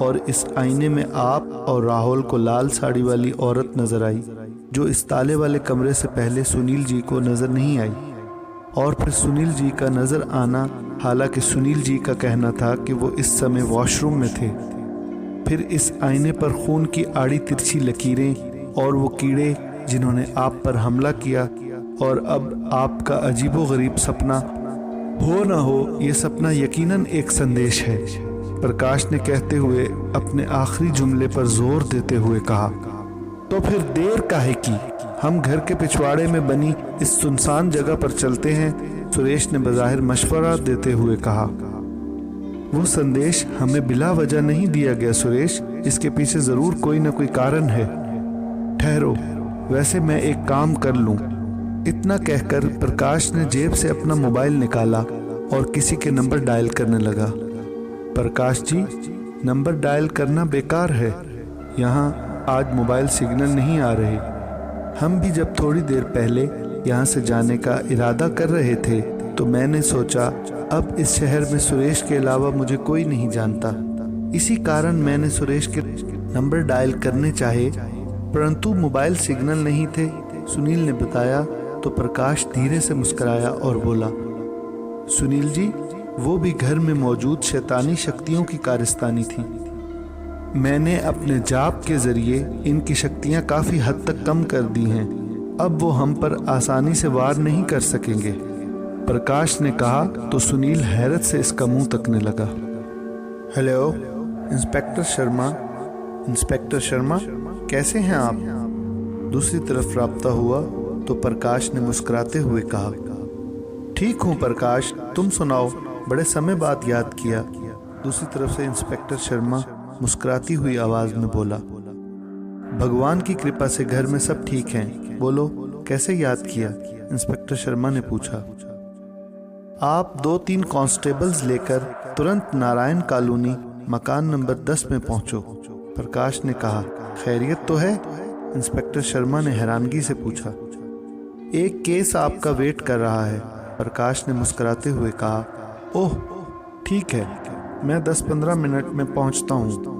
S1: और इस आईने में आप और राहुल को लाल साड़ी वाली औरत नजर आई, जो इस ताले वाले कमरे से पहले सुनील जी को नजर नहीं आई। और फिर सुनील जी का नज़र आना, हालांकि सुनील जी का कहना था कि वो इस समय वॉशरूम में थे। फिर इस आईने पर खून की आड़ी तिरछी लकीरें और वो कीड़े जिन्होंने आप पर हमला किया, और अब आपका अजीबोगरीब सपना हो ना हो, ये सपना यकीनन एक संदेश है, प्रकाश ने कहते हुए अपने आखिरी जुमले पर जोर देते हुए कहा। तो फिर देर काहे की, हम घर के पिछवाड़े में बनी इस सुनसान जगह पर चलते हैं, सुरेश ने बज़ाहिर मशवरा देते हुए कहा। वो संदेश हमें बिला वजह नहीं दिया गया सुरेश, इसके पीछे जरूर कोई ना कोई कारण है। ठहरो, वैसे मैं एक काम कर लूं। इतना कहकर प्रकाश ने जेब से अपना मोबाइल निकाला और किसी के नंबर डायल करने लगा। प्रकाश जी, नंबर डायल करना बेकार है, यहाँ आज मोबाइल सिग्नल नहीं आ रहे। हम भी जब थोड़ी देर पहले यहाँ से जाने का इरादा कर रहे थे तो मैंने सोचा अब इस शहर में सुरेश के अलावा मुझे कोई नहीं जानता, इसी कारण मैंने सुरेश के नंबर डायल करने चाहे, परंतु मोबाइल सिग्नल नहीं थे, सुनील ने बताया। तो प्रकाश धीरे से मुस्कुराया और बोला, सुनील जी, वो भी घर में मौजूद शैतानी शक्तियों की कारस्तानी थी। मैंने अपने जाप के जरिए इनकी शक्तियां काफी हद तक कम कर दी हैं, अब वो हम पर आसानी से वार नहीं कर सकेंगे, प्रकाश ने कहा। तो सुनील हैरत से इसका मुंह तकने लगा। Hello inspector Sharma. Inspector Sharma, कैसे हैं आप? दूसरी तरफ राब्ता हुआ तो प्रकाश ने मुस्कुराते हुए कहा, ठीक हूँ प्रकाश, तुम सुनाओ, बड़े समय बाद याद किया। दूसरी तरफ से इंस्पेक्टर शर्मा मुस्कुराती हुई आवाज में बोला, भगवान की कृपा से घर में सब ठीक हैं, बोलो कैसे याद किया? इंस्पेक्टर शर्मा ने पूछा। आप 2-3 कांस्टेबल्स लेकर तुरंत नारायण कॉलोनी मकान नंबर 10 में पहुंचो, प्रकाश ने कहा। खैरियत तो है? इंस्पेक्टर शर्मा ने हैरानगी से पूछा। एक केस आपका वेट कर रहा है, प्रकाश ने मुस्कुराते हुए कहा। ओह ठीक है, मैं 10-15 मिनट में पहुंचता हूं।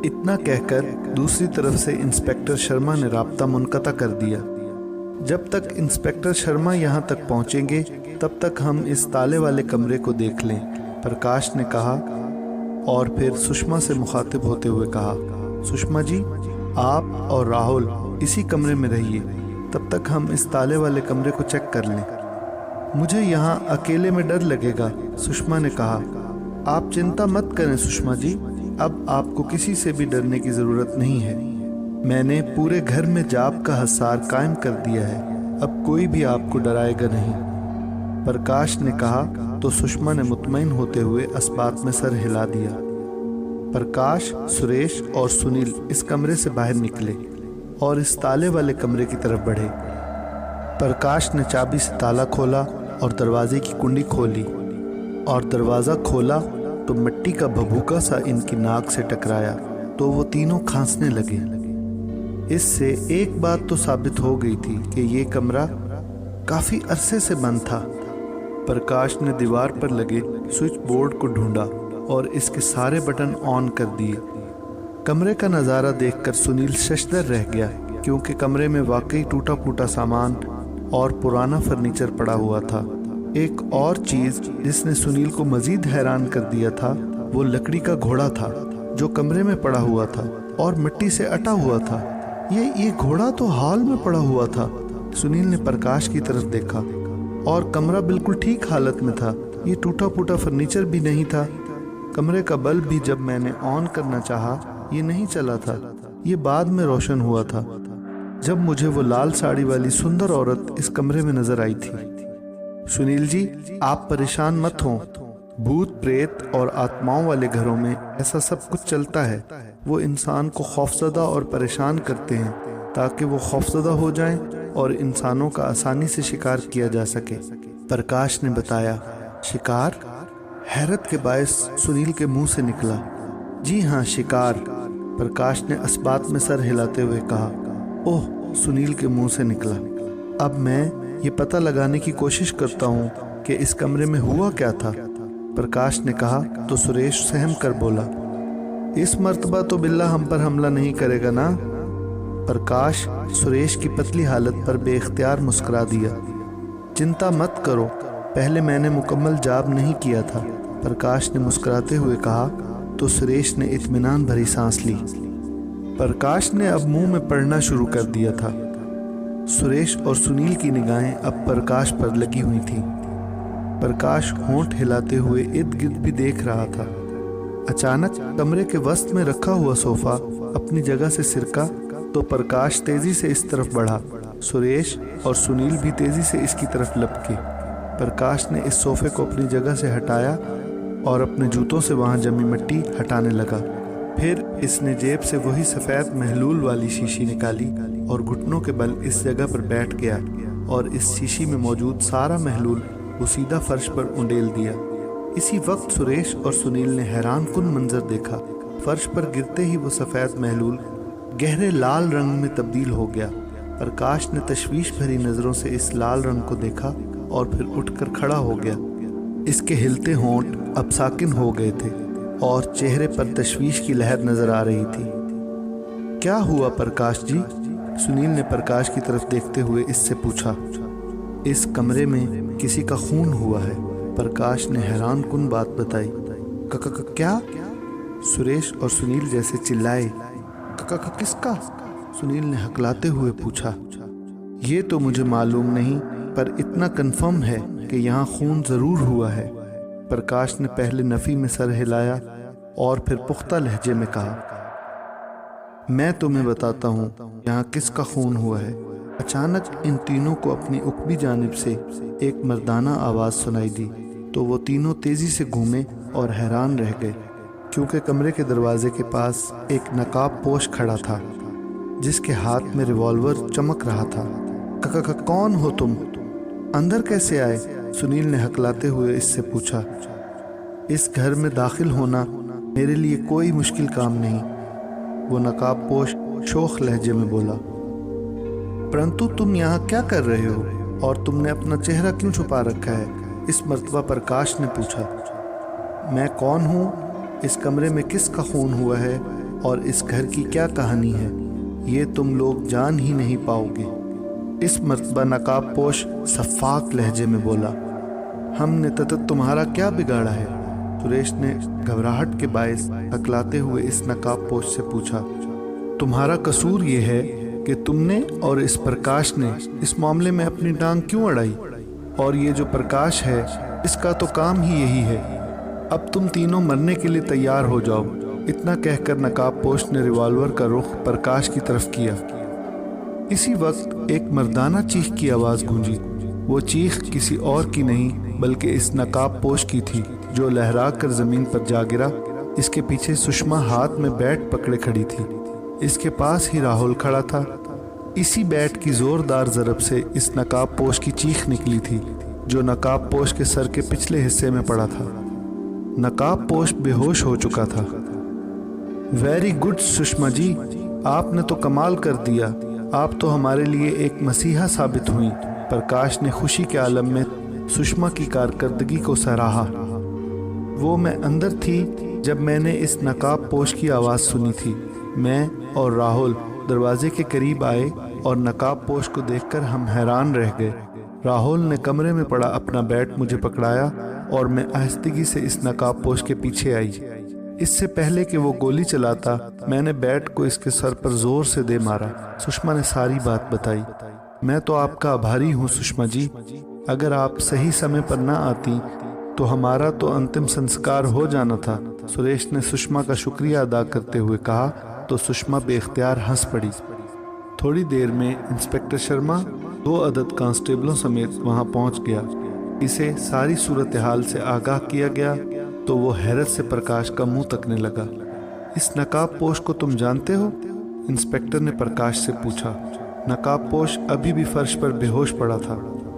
S1: इतना कहकर दूसरी तरफ से इंस्पेक्टर शर्मा ने राब्ता मुनक़ता कर दिया। जब तक इंस्पेक्टर शर्मा यहां तक पहुंचेंगे तब तक हम इस ताले वाले कमरे को देख लें, प्रकाश ने कहा और फिर सुषमा से मुखातिब होते हुए कहा, सुषमा जी, आप और राहुल इसी कमरे में रहिए, तब तक हम इस ताले वाले कमरे को चेक कर लें। मुझे यहाँ अकेले में डर लगेगा, सुषमा ने कहा। आप चिंता मत करें सुषमा जी, अब आपको किसी से भी डरने की जरूरत नहीं है। मैंने पूरे घर में जाप का हसार कायम कर दिया है, अब कोई भी आपको डराएगा नहीं, प्रकाश ने कहा। तो सुषमा ने मुतमईन होते हुए अस्बात में सर हिला दिया। प्रकाश, सुरेश और सुनील इस कमरे से बाहर निकले और इस ताले वाले कमरे की तरफ बढ़े। प्रकाश ने चाबी से ताला खोला और दरवाजे की कुंडी खोली, और दरवाज़ा खोला तो मिट्टी का भभूका सा इनकी नाक से टकराया तो वो तीनों खांसने लगे। इससे एक बात तो साबित हो गई थी कि ये कमरा काफ़ी अरसे से बंद था। प्रकाश ने दीवार पर लगे स्विच बोर्ड को ढूंढा और इसके सारे बटन ऑन कर दिए। कमरे का नज़ारा देखकर सुनील शशदर रह गया, क्योंकि कमरे में वाकई टूटा फूटा सामान और पुराना फर्नीचर पड़ा हुआ था। एक और चीज़ जिसने सुनील को मजीद हैरान कर दिया था वो लकड़ी का घोड़ा था जो कमरे में पड़ा हुआ था और मिट्टी से अटा हुआ था। ये घोड़ा तो हॉल में पड़ा हुआ था। सुनील ने प्रकाश की तरफ देखा और कमरा बिल्कुल ठीक हालत में था, ये टूटा फूटा फर्नीचर भी नहीं था। कमरे का बल्ब भी जब मैंने ऑन करना चाहा ये नहीं चला था, ये बाद में रोशन हुआ था जब मुझे वो लाल साड़ी वाली सुंदर औरत इस कमरे में नजर आई थी। सुनील जी, आप परेशान मत हों, भूत प्रेत और आत्माओं वाले घरों में ऐसा सब कुछ चलता है। वो इंसान को खौफजदा और परेशान करते हैं ताकि वो खौफजदा हो जाएं और इंसानों का आसानी से शिकार किया जा सके, प्रकाश ने बताया। शिकार? हैरत के बायस सुनील के मुंह से निकला। जी हाँ, शिकार, प्रकाश ने अस्बात में सर हिलाते हुए कहा। ओह, सुनील के मुंह से निकला। अब मैं ये पता लगाने की कोशिश करता हूँ कि इस कमरे में हुआ क्या था, प्रकाश ने कहा। तो सुरेश सहम कर बोला, इस मर्तबा तो बिल्ला हम पर हमला नहीं करेगा ना? प्रकाश सुरेश की पतली हालत पर बेख्तियार मुस्कुरा दिया। चिंता मत करो, पहले मैंने मुकम्मल जाप नहीं किया था, प्रकाश ने मुस्कुराते हुए कहा। तो सुरेश ने इत्मीनान भरी सांस ली। प्रकाश ने अब मुंह में पढ़ना शुरू कर दिया था। सुरेश और सुनील की निगाहें अब प्रकाश पर लगी हुई थीं। प्रकाश होंठ हिलाते हुए इर्द गिर्द भी देख रहा था। अचानक कमरे के वस्त में रखा हुआ सोफा अपनी जगह से सिरका तो प्रकाश तेजी से इस तरफ बढ़ा। सुरेश और सुनील भी तेजी से इसकी तरफ लपके। प्रकाश ने इस सोफे को अपनी जगह से हटाया और अपने जूतों से वहां जमी मिट्टी हटाने लगा। फिर इसने जेब से वही सफ़ेद महलूल वाली शीशी निकाली और घुटनों के बल इस जगह पर बैठ गया और इस शीशी में मौजूद सारा महलूल वो सीधा फर्श पर उंडेल दिया। इसी वक्त सुरेश और सुनील ने हैरानकुन मंजर देखा। फर्श पर गिरते ही वो सफ़ेद महलूल गहरे लाल रंग में तब्दील हो गया। प्रकाश ने तशवीश भरी नज़रों से इस लाल रंग को देखा और फिर उठकर खड़ा हो गया। इसके हिलते होंठ अब साकिन हो गए थे और चेहरे पर तशवीश की लहर नजर आ रही थी। क्या हुआ प्रकाश जी? सुनील ने प्रकाश की तरफ देखते हुए इससे पूछा। इस कमरे में किसी का खून हुआ है, प्रकाश ने हैरानकुन बात बताई। क्या? सुरेश और सुनील जैसे चिल्लाए। किसका? सुनील ने हकलाते हुए पूछा। ये तो मुझे मालूम नहीं, पर इतना कंफर्म है कि यहाँ खून जरूर हुआ है। प्रकाश ने पहले नफी में सर हिलाया और फिर पुख्ता लहजे में कहा। मैं तुम्हें बताता हूँ यहाँ किसका खून हुआ है। अचानक इन तीनों को अपनी उकबी जानिब से एक मर्दाना आवाज़ सुनाई दी तो वो तीनों तेज़ी से घूमे और हैरान रह गए, क्योंकि कमरे के दरवाजे के पास एक नकाब पोश खड़ा था जिसके हाथ में रिवॉल्वर चमक रहा था। कौन हो तुम? अंदर कैसे आए? सुनील ने हकलाते हुए इससे पूछा। इस घर में दाखिल होना मेरे लिए कोई मुश्किल काम नहीं, वो नकाबपोश शोख लहजे में बोला। परंतु तुम यहाँ क्या कर रहे हो और तुमने अपना चेहरा क्यों छुपा रखा है? इस मर्तबा प्रकाश ने पूछा। मैं कौन हूँ, इस कमरे में किसका खून हुआ है और इस घर की क्या कहानी है, ये तुम लोग जान ही नहीं पाओगे। इस मर्तबा नकाबपोश सफाक लहजे में बोला। हमने तुम्हारा क्या बिगाड़ा है? सुरेश ने घबराहट के बायस हकलाते हुए इस नकाबपोश से पूछा। तुम्हारा कसूर ये है कि तुमने और इस प्रकाश ने इस मामले में अपनी टांग क्यों अड़ाई, और ये जो प्रकाश है इसका तो काम ही यही है। अब तुम तीनों मरने के लिए तैयार हो जाओ। इतना कहकर नकाबपोश ने रिवॉल्वर का रुख प्रकाश की तरफ किया। इसी वक्त एक मर्दाना चीख की आवाज़ गूंजी। वो चीख किसी और की नहीं बल्कि इस नकाबपोश की थी जो लहरा कर ज़मीन पर जा गिरा। इसके पीछे सुषमा हाथ में बैट पकड़े खड़ी थी। इसके पास ही राहुल खड़ा था। इसी बैट की ज़ोरदार ज़रब से इस नकाबपोश की चीख निकली थी जो नकाबपोश के सर के पिछले हिस्से में पड़ा था। नकाबपोश बेहोश हो चुका था। वेरी गुड सुषमा जी, आपने तो कमाल कर दिया। आप तो हमारे लिए एक मसीहा साबित हुई। प्रकाश ने खुशी के आलम में सुषमा की कारकर्दगी को सराहा। वो मैं अंदर थी जब मैंने इस नकाबपोश की आवाज़ सुनी थी। मैं और राहुल दरवाजे के करीब आए और नकाबपोश को देखकर हम हैरान रह गए। राहुल ने कमरे में पड़ा अपना बैट मुझे पकड़ाया और मैं आहिस्तगी से इस नकाबपोश के पीछे आई। इससे पहले कि वो गोली चलाता मैंने बैट को इसके सर पर जोर से दे मारा। सुषमा ने सारी बात बताई। मैं तो आपका आभारी हूँ सुषमा जी, अगर आप सही समय पर ना आती तो हमारा तो अंतिम संस्कार हो जाना था। सुरेश ने सुषमा का शुक्रिया अदा करते हुए कहा तो सुषमा बेख्तियार हंस पड़ी। थोड़ी देर में इंस्पेक्टर शर्मा 2 अदद कांस्टेबलों समेत वहां पहुंच गया। इसे सारी सूरत हाल से आगाह किया गया तो वो हैरत से प्रकाश का मुंह तकने लगा। इस नकाबपोश को तुम जानते हो? इंस्पेक्टर ने प्रकाश से पूछा। नकाबपोश अभी भी फर्श पर बेहोश पड़ा था।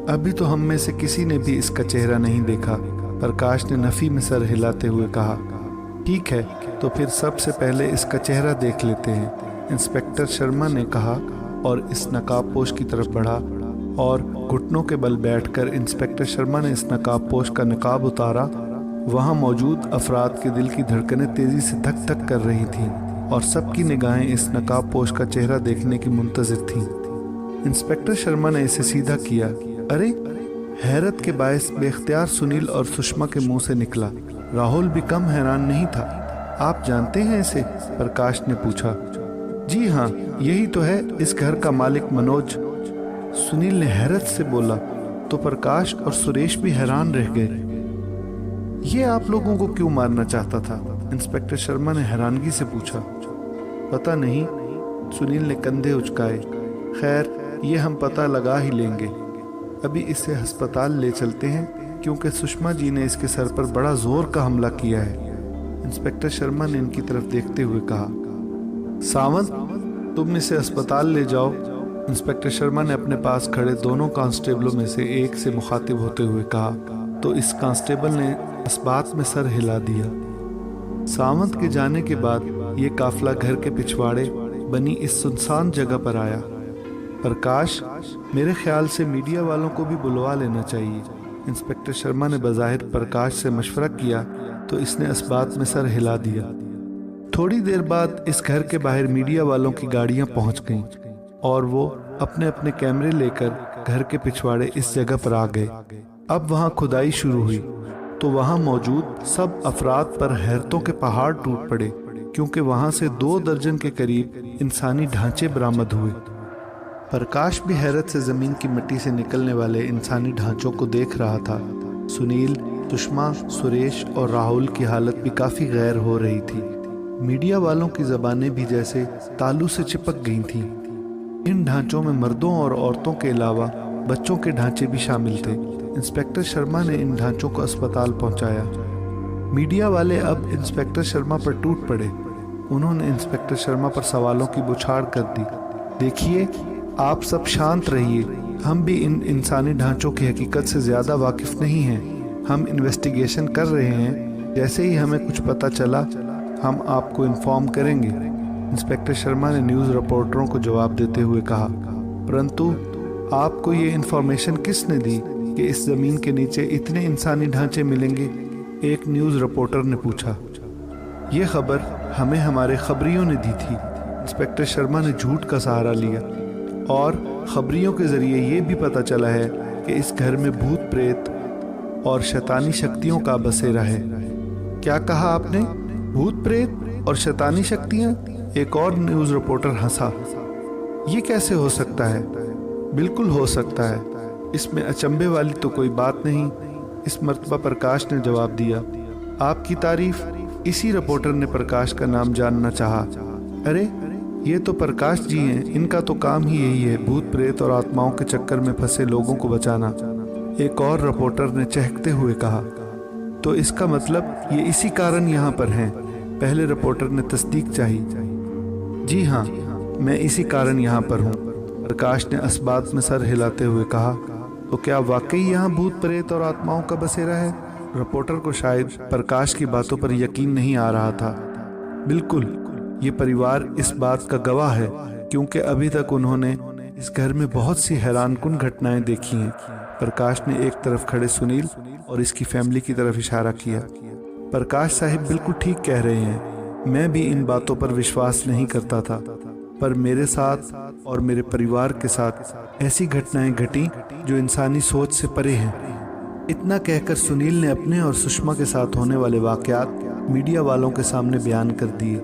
S1: अभी तो हम में से किसी ने भी इसका चेहरा नहीं देखा, प्रकाश ने नफी में सर हिलाते हुए कहा। ठीक है, तो फिर सबसे पहले इसका चेहरा देख लेते हैं, इंस्पेक्टर शर्मा ने कहा और इस नकाबपोश की तरफ बढ़ा और घुटनों के बल बैठकर इंस्पेक्टर शर्मा ने इस नकाबपोश का नकाब उतारा। वहाँ मौजूद अफराद के दिल की धड़कनें तेजी से धक धक कर रही थीं और सबकी निगाहें इस नकाबपोश का चेहरा देखने की मुंतजिर थीं। इंस्पेक्टर शर्मा ने इसे सीधा किया। अरे हैरत के बायस बेख्तियार सुनील और सुषमा के मुंह से निकला। राहुल भी कम हैरान नहीं था। आप जानते हैं इसे? प्रकाश ने पूछा। जी हाँ, यही तो है इस घर का मालिक मनोज, सुनील ने हैरत से बोला। तो प्रकाश और सुरेश भी हैरान रह गए। ये आप लोगों को क्यों मारना चाहता था? इंस्पेक्टर शर्मा ने हैरानगी से पूछा। पता नहीं, सुनील ने कंधे उचकाए। खैर, ये हम पता लगा ही लेंगे। अभी इसे अस्पताल ले चलते हैं क्योंकि सुषमा जी ने इसके सर पर बड़ा जोर का हमला किया है। इंस्पेक्टर शर्मा ने इनकी तरफ देखते हुए कहा। सावंत, तुम इसे अस्पताल ले जाओ। इंस्पेक्टर शर्मा ने अपने पास खड़े दोनों कांस्टेबलों में से एक से मुखातिब होते हुए कहा, तो इस कांस्टेबल ने इस बात में सर हिला दिया। सावंत के जाने के बाद ये काफिला घर के पिछवाड़े बनी इस सुनसान जगह पर आया। प्रकाश, मेरे ख्याल से मीडिया वालों को भी बुलवा लेना चाहिए। इंस्पेक्टर शर्मा ने बज़ाहिर प्रकाश से मशवरा किया तो इसने इस बात में सर हिला दिया। थोड़ी देर बाद इस घर के बाहर मीडिया वालों की गाड़ियां पहुंच गईं और वो अपने अपने कैमरे लेकर घर के पिछवाड़े इस जगह पर आ गए। अब वहां खुदाई शुरू हुई तो वहां मौजूद सब अफराद पर हैरतों के पहाड़ टूट पड़े, क्योंकि वहां से 2 दर्जन के करीब इंसानी ढांचे बरामद हुए। प्रकाश भी हैरत से जमीन की मिट्टी से निकलने वाले इंसानी ढांचों को देख रहा था। सुनील, सुषमा, सुरेश और राहुल की हालत भी काफी गैर हो रही थी। मीडिया वालों की जबानें भी जैसे तालू से चिपक गई थीं। इन ढांचों में मर्दों और औरतों के अलावा बच्चों के ढांचे भी शामिल थे। इंस्पेक्टर शर्मा ने इन ढांचों को अस्पताल पहुंचाया। मीडिया वाले अब इंस्पेक्टर शर्मा पर टूट पड़े। उन्होंने इंस्पेक्टर शर्मा पर सवालों की बौछार कर दी। देखिए, आप सब शांत रहिए। हम भी इन इंसानी ढांचों की हकीकत से ज़्यादा वाकिफ नहीं हैं। हम इन्वेस्टिगेशन कर रहे हैं। जैसे ही हमें कुछ पता चला हम आपको इन्फॉर्म करेंगे। इंस्पेक्टर शर्मा ने न्यूज़ रिपोर्टरों को जवाब देते हुए कहा। परंतु आपको ये इन्फॉर्मेशन किसने दी कि इस ज़मीन के नीचे इतने इंसानी ढांचे मिलेंगे? एक न्यूज़ रिपोर्टर ने पूछा। ये खबर हमें हमारे खबरियों ने दी थी। इंस्पेक्टर शर्मा ने झूठ का सहारा लिया। और खबरियों के जरिए ये भी पता चला है कि इस घर में भूत प्रेत और शैतानी शक्तियों का बसेरा है। क्या कहा आपने? भूत प्रेत और शैतानी शक्तियां? एक और न्यूज़ रिपोर्टर हंसा। ये कैसे हो सकता है? बिल्कुल हो सकता है, इसमें अचंभे वाली तो कोई बात नहीं। इस मर्तबा प्रकाश ने जवाब दिया। आपकी तारीफ? इसी रिपोर्टर ने प्रकाश का नाम जानना चाहा। अरे, ये तो प्रकाश जी हैं। इनका तो काम ही यही है, भूत प्रेत और आत्माओं के चक्कर में फंसे लोगों को बचाना। एक और रिपोर्टर ने चहकते हुए कहा। तो इसका मतलब ये इसी कारण यहाँ पर हैं? पहले रिपोर्टर ने तस्दीक चाही। जी हाँ, मैं इसी कारण यहाँ पर हूँ, प्रकाश ने इस बात में सर हिलाते हुए कहा। तो क्या वाकई यहाँ भूत प्रेत और आत्माओं का बसेरा है? रिपोर्टर को शायद प्रकाश की बातों पर यकीन नहीं आ रहा था। बिल्कुल, ये परिवार इस बात का गवाह है, क्योंकि अभी तक उन्होंने इस घर में बहुत सी हैरानकुन घटनाएं देखी हैं। प्रकाश ने एक तरफ खड़े सुनील और इसकी फैमिली की तरफ इशारा किया। प्रकाश साहिब बिल्कुल ठीक कह रहे हैं। मैं भी इन बातों पर विश्वास नहीं करता था, पर मेरे साथ और मेरे परिवार के साथ ऐसी घटनाएं घटी जो इंसानी सोच से परे हैं। इतना कहकर सुनील ने अपने और सुषमा के साथ होने वाले वाकयात मीडिया वालों के सामने बयान कर दिए।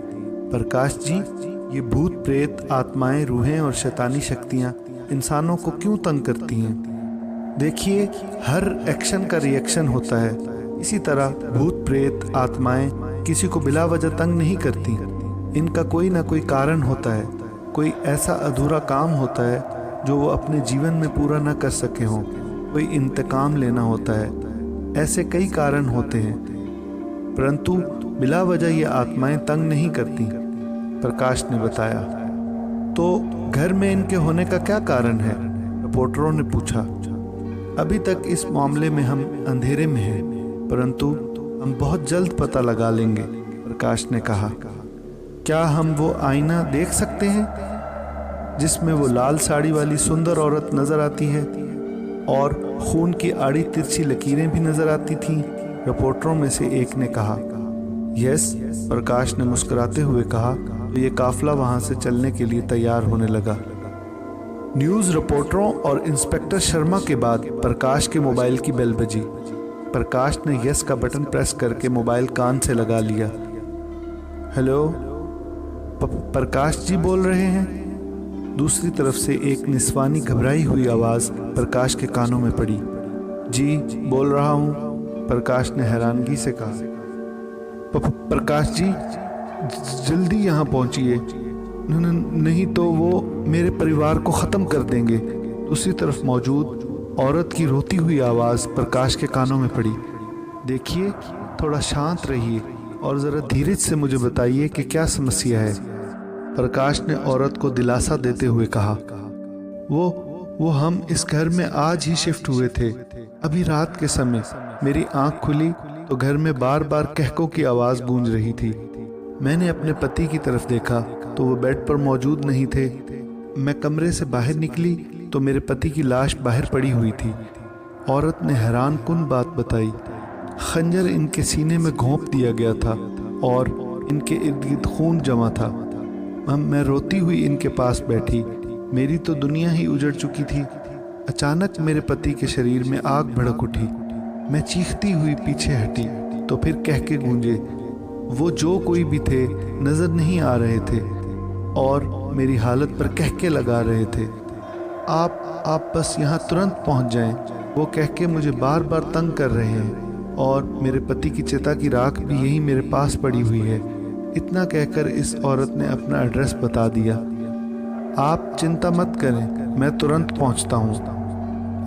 S1: प्रकाश जी, ये भूत प्रेत, आत्माएं, रूहें और शैतानी शक्तियां इंसानों को क्यों तंग करती हैं? देखिए, हर एक्शन का रिएक्शन होता है। इसी तरह भूत प्रेत, आत्माएं किसी को बिला वजह तंग नहीं करती। इनका कोई ना कोई कारण होता है। कोई ऐसा अधूरा काम होता है जो वो अपने जीवन में पूरा न कर सके हों। कोई इंतकाम लेना होता है। ऐसे कई कारण होते हैं, परंतु बिला वजह ये आत्माएं तंग नहीं करती, प्रकाश ने बताया। तो घर में इनके होने का क्या कारण है? रिपोर्टरों ने पूछा। अभी तक इस मामले में हम अंधेरे में हैं, परंतु हम बहुत जल्द पता लगा लेंगे, प्रकाश ने कहा। क्या हम वो आईना देख सकते हैं जिसमें वो लाल साड़ी वाली सुंदर औरत नजर आती है और खून की आड़ी तिरछी लकीरें भी नजर आती थीं? रिपोर्टरों में से एक ने कहा। यस, प्रकाश ने मुस्कुराते हुए कहा। तो ये काफिला वहां से चलने के लिए तैयार होने लगा। न्यूज़ रिपोर्टरों और इंस्पेक्टर शर्मा के बाद प्रकाश के मोबाइल की बेल बजी। प्रकाश ने यस का बटन प्रेस करके मोबाइल कान से लगा लिया। हेलो, प्रकाश जी बोल रहे हैं? दूसरी तरफ से एक निस्वानी घबराई हुई आवाज़ प्रकाश के कानों में पड़ी। जी बोल रहा हूँ, प्रकाश ने हैरानगी से कहा। प्रकाश जी जल्दी यहाँ पहुँचिए, नहीं तो वो मेरे परिवार को ख़त्म कर देंगे। दूसरी तरफ मौजूद औरत की रोती हुई आवाज़ प्रकाश के कानों में पड़ी। देखिए, थोड़ा शांत रहिए और ज़रा धीरज से मुझे बताइए कि क्या समस्या है। प्रकाश ने औरत को दिलासा देते हुए कहा। वो हम इस घर में आज ही शिफ्ट हुए थे। अभी रात के समय मेरी आंख खुली तो घर में बार बार कहकों की आवाज़ गूंज रही थी। मैंने अपने पति की तरफ देखा तो वो बेड पर मौजूद नहीं थे। मैं कमरे से बाहर निकली तो मेरे पति की लाश बाहर पड़ी हुई थी। औरत ने हैरान कुन बात बताई। खंजर इनके सीने में घोंप दिया गया था और इनके इर्द गिर्द खून जमा था। मैं रोती हुई इनके पास बैठी। मेरी तो दुनिया ही उजड़ चुकी थी। अचानक मेरे पति के शरीर में आग भड़क उठी। मैं चीखती हुई पीछे हटी तो फिर कहके गूंजे। वो जो कोई भी थे नज़र नहीं आ रहे थे और मेरी हालत पर कहके लगा रहे थे। आप बस यहाँ तुरंत पहुँच जाएं। वो कहके मुझे बार बार तंग कर रहे हैं और मेरे पति की चिता की राख भी यहीं मेरे पास पड़ी हुई है। इतना कहकर इस औरत ने अपना एड्रेस बता दिया। आप चिंता मत करें, मैं तुरंत पहुँचता हूँ।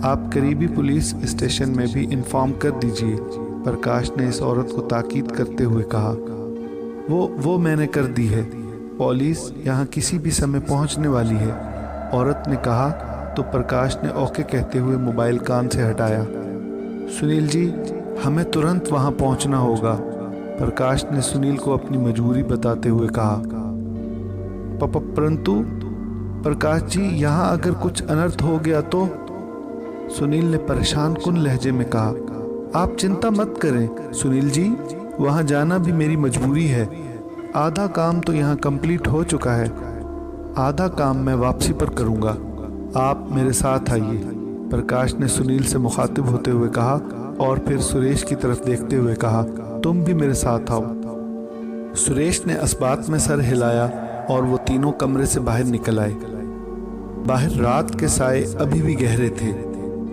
S1: आप करीबी पुलिस स्टेशन में भी इन्फॉर्म कर दीजिए, प्रकाश ने इस औरत को ताकीद करते हुए कहा। वो मैंने कर दी है। पुलिस यहाँ किसी भी समय पहुँचने वाली है, औरत ने कहा तो प्रकाश ने ओके कहते हुए मोबाइल कान से हटाया। सुनील जी, हमें तुरंत वहाँ पहुँचना होगा, प्रकाश ने सुनील को अपनी मजबूरी बताते हुए कहा। परंतु प्रकाश जी, यहाँ अगर कुछ अनर्थ हो गया तो? सुनील ने परेशान कुन लहजे में कहा। आप चिंता मत करें सुनील जी, वहाँ जाना भी मेरी मजबूरी है। आधा काम तो यहाँ कंप्लीट हो चुका है, आधा काम मैं वापसी पर करूँगा। आप मेरे साथ आइए, प्रकाश ने सुनील से मुखातिब होते हुए कहा और फिर सुरेश की तरफ देखते हुए कहा, तुम भी मेरे साथ आओ। सुरेश ने इस्बात में सर हिलाया और वो तीनों कमरे से बाहर निकल आए। बाहर रात के साए अभी भी गहरे थे।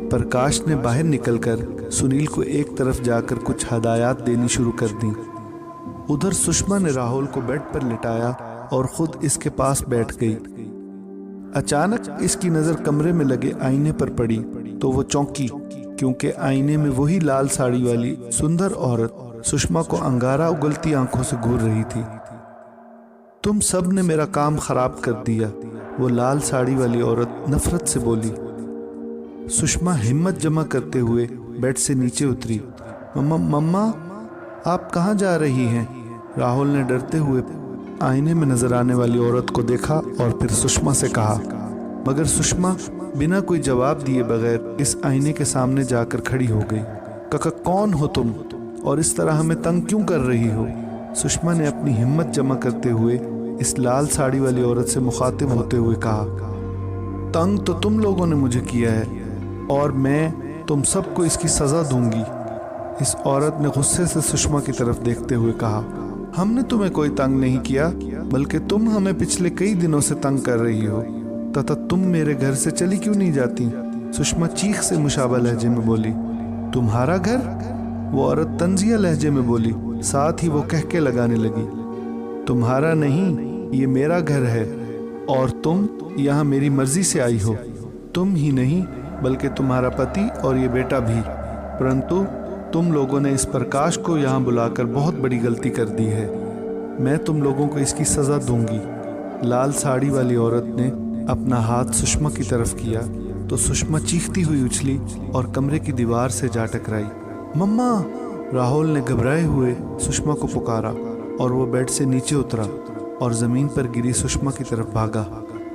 S1: प्रकाश ने बाहर निकलकर सुनील को एक तरफ जाकर कुछ हदायत देनी शुरू कर दी। उधर सुषमा ने राहुल को बेड पर लिटाया और खुद इसके पास बैठ गई। अचानक इसकी नज़र कमरे में लगे आईने पर पड़ी तो वो चौंकी, क्योंकि आईने में वही लाल साड़ी वाली सुंदर औरत सुषमा को अंगारा उगलती आंखों से घूर रही थी। तुम सब ने मेरा काम खराब कर दिया, वो लाल साड़ी वाली औरत नफरत से बोली। सुषमा हिम्मत जमा करते हुए बेड से नीचे उतरी। मम्मा आप कहाँ जा रही हैं? राहुल ने डरते हुए आईने में नजर आने वाली औरत को देखा और फिर सुषमा से कहा, मगर सुषमा बिना कोई जवाब दिए बगैर इस आईने के सामने जाकर खड़ी हो गई। काका, कौन हो तुम और इस तरह हमें तंग क्यों कर रही हो? सुषमा ने अपनी हिम्मत जमा करते हुए इस लाल साड़ी वाली औरत से मुखातिब होते हुए कहा, तंग तो तुम लोगों ने मुझे किया है और मैं तुम सबको इसकी सज़ा दूंगी। इस औरत ने गुस्से से सुषमा की तरफ देखते हुए कहा, हमने तुम्हें कोई तंग नहीं किया, बल्कि तुम हमें पिछले कई दिनों से तंग कर रही हो। तथा तुम मेरे घर से चली क्यों नहीं जाती? सुषमा चीख से मुशाबा लहजे में बोली। तुम्हारा घर? वो औरत तंजिया लहजे में बोली, साथ ही वो कहके लगाने लगी, तुम्हारा नहीं, ये मेरा घर है और तुम यहाँ मेरी मर्जी से आई हो। तुम ही नहीं बल्कि तुम्हारा पति और ये बेटा भी। परंतु तुम लोगों ने इस प्रकाश को यहाँ बुलाकर बहुत बड़ी गलती कर दी है। मैं तुम लोगों को इसकी सज़ा दूंगी। लाल साड़ी वाली औरत ने अपना हाथ सुषमा की तरफ किया तो सुषमा चीखती हुई उछली और कमरे की दीवार से जा टकराई। मम्मा! राहुल ने घबराए हुए सुषमा को पुकारा और वो बेड से नीचे उतरा और ज़मीन पर गिरी सुषमा की तरफ भागा।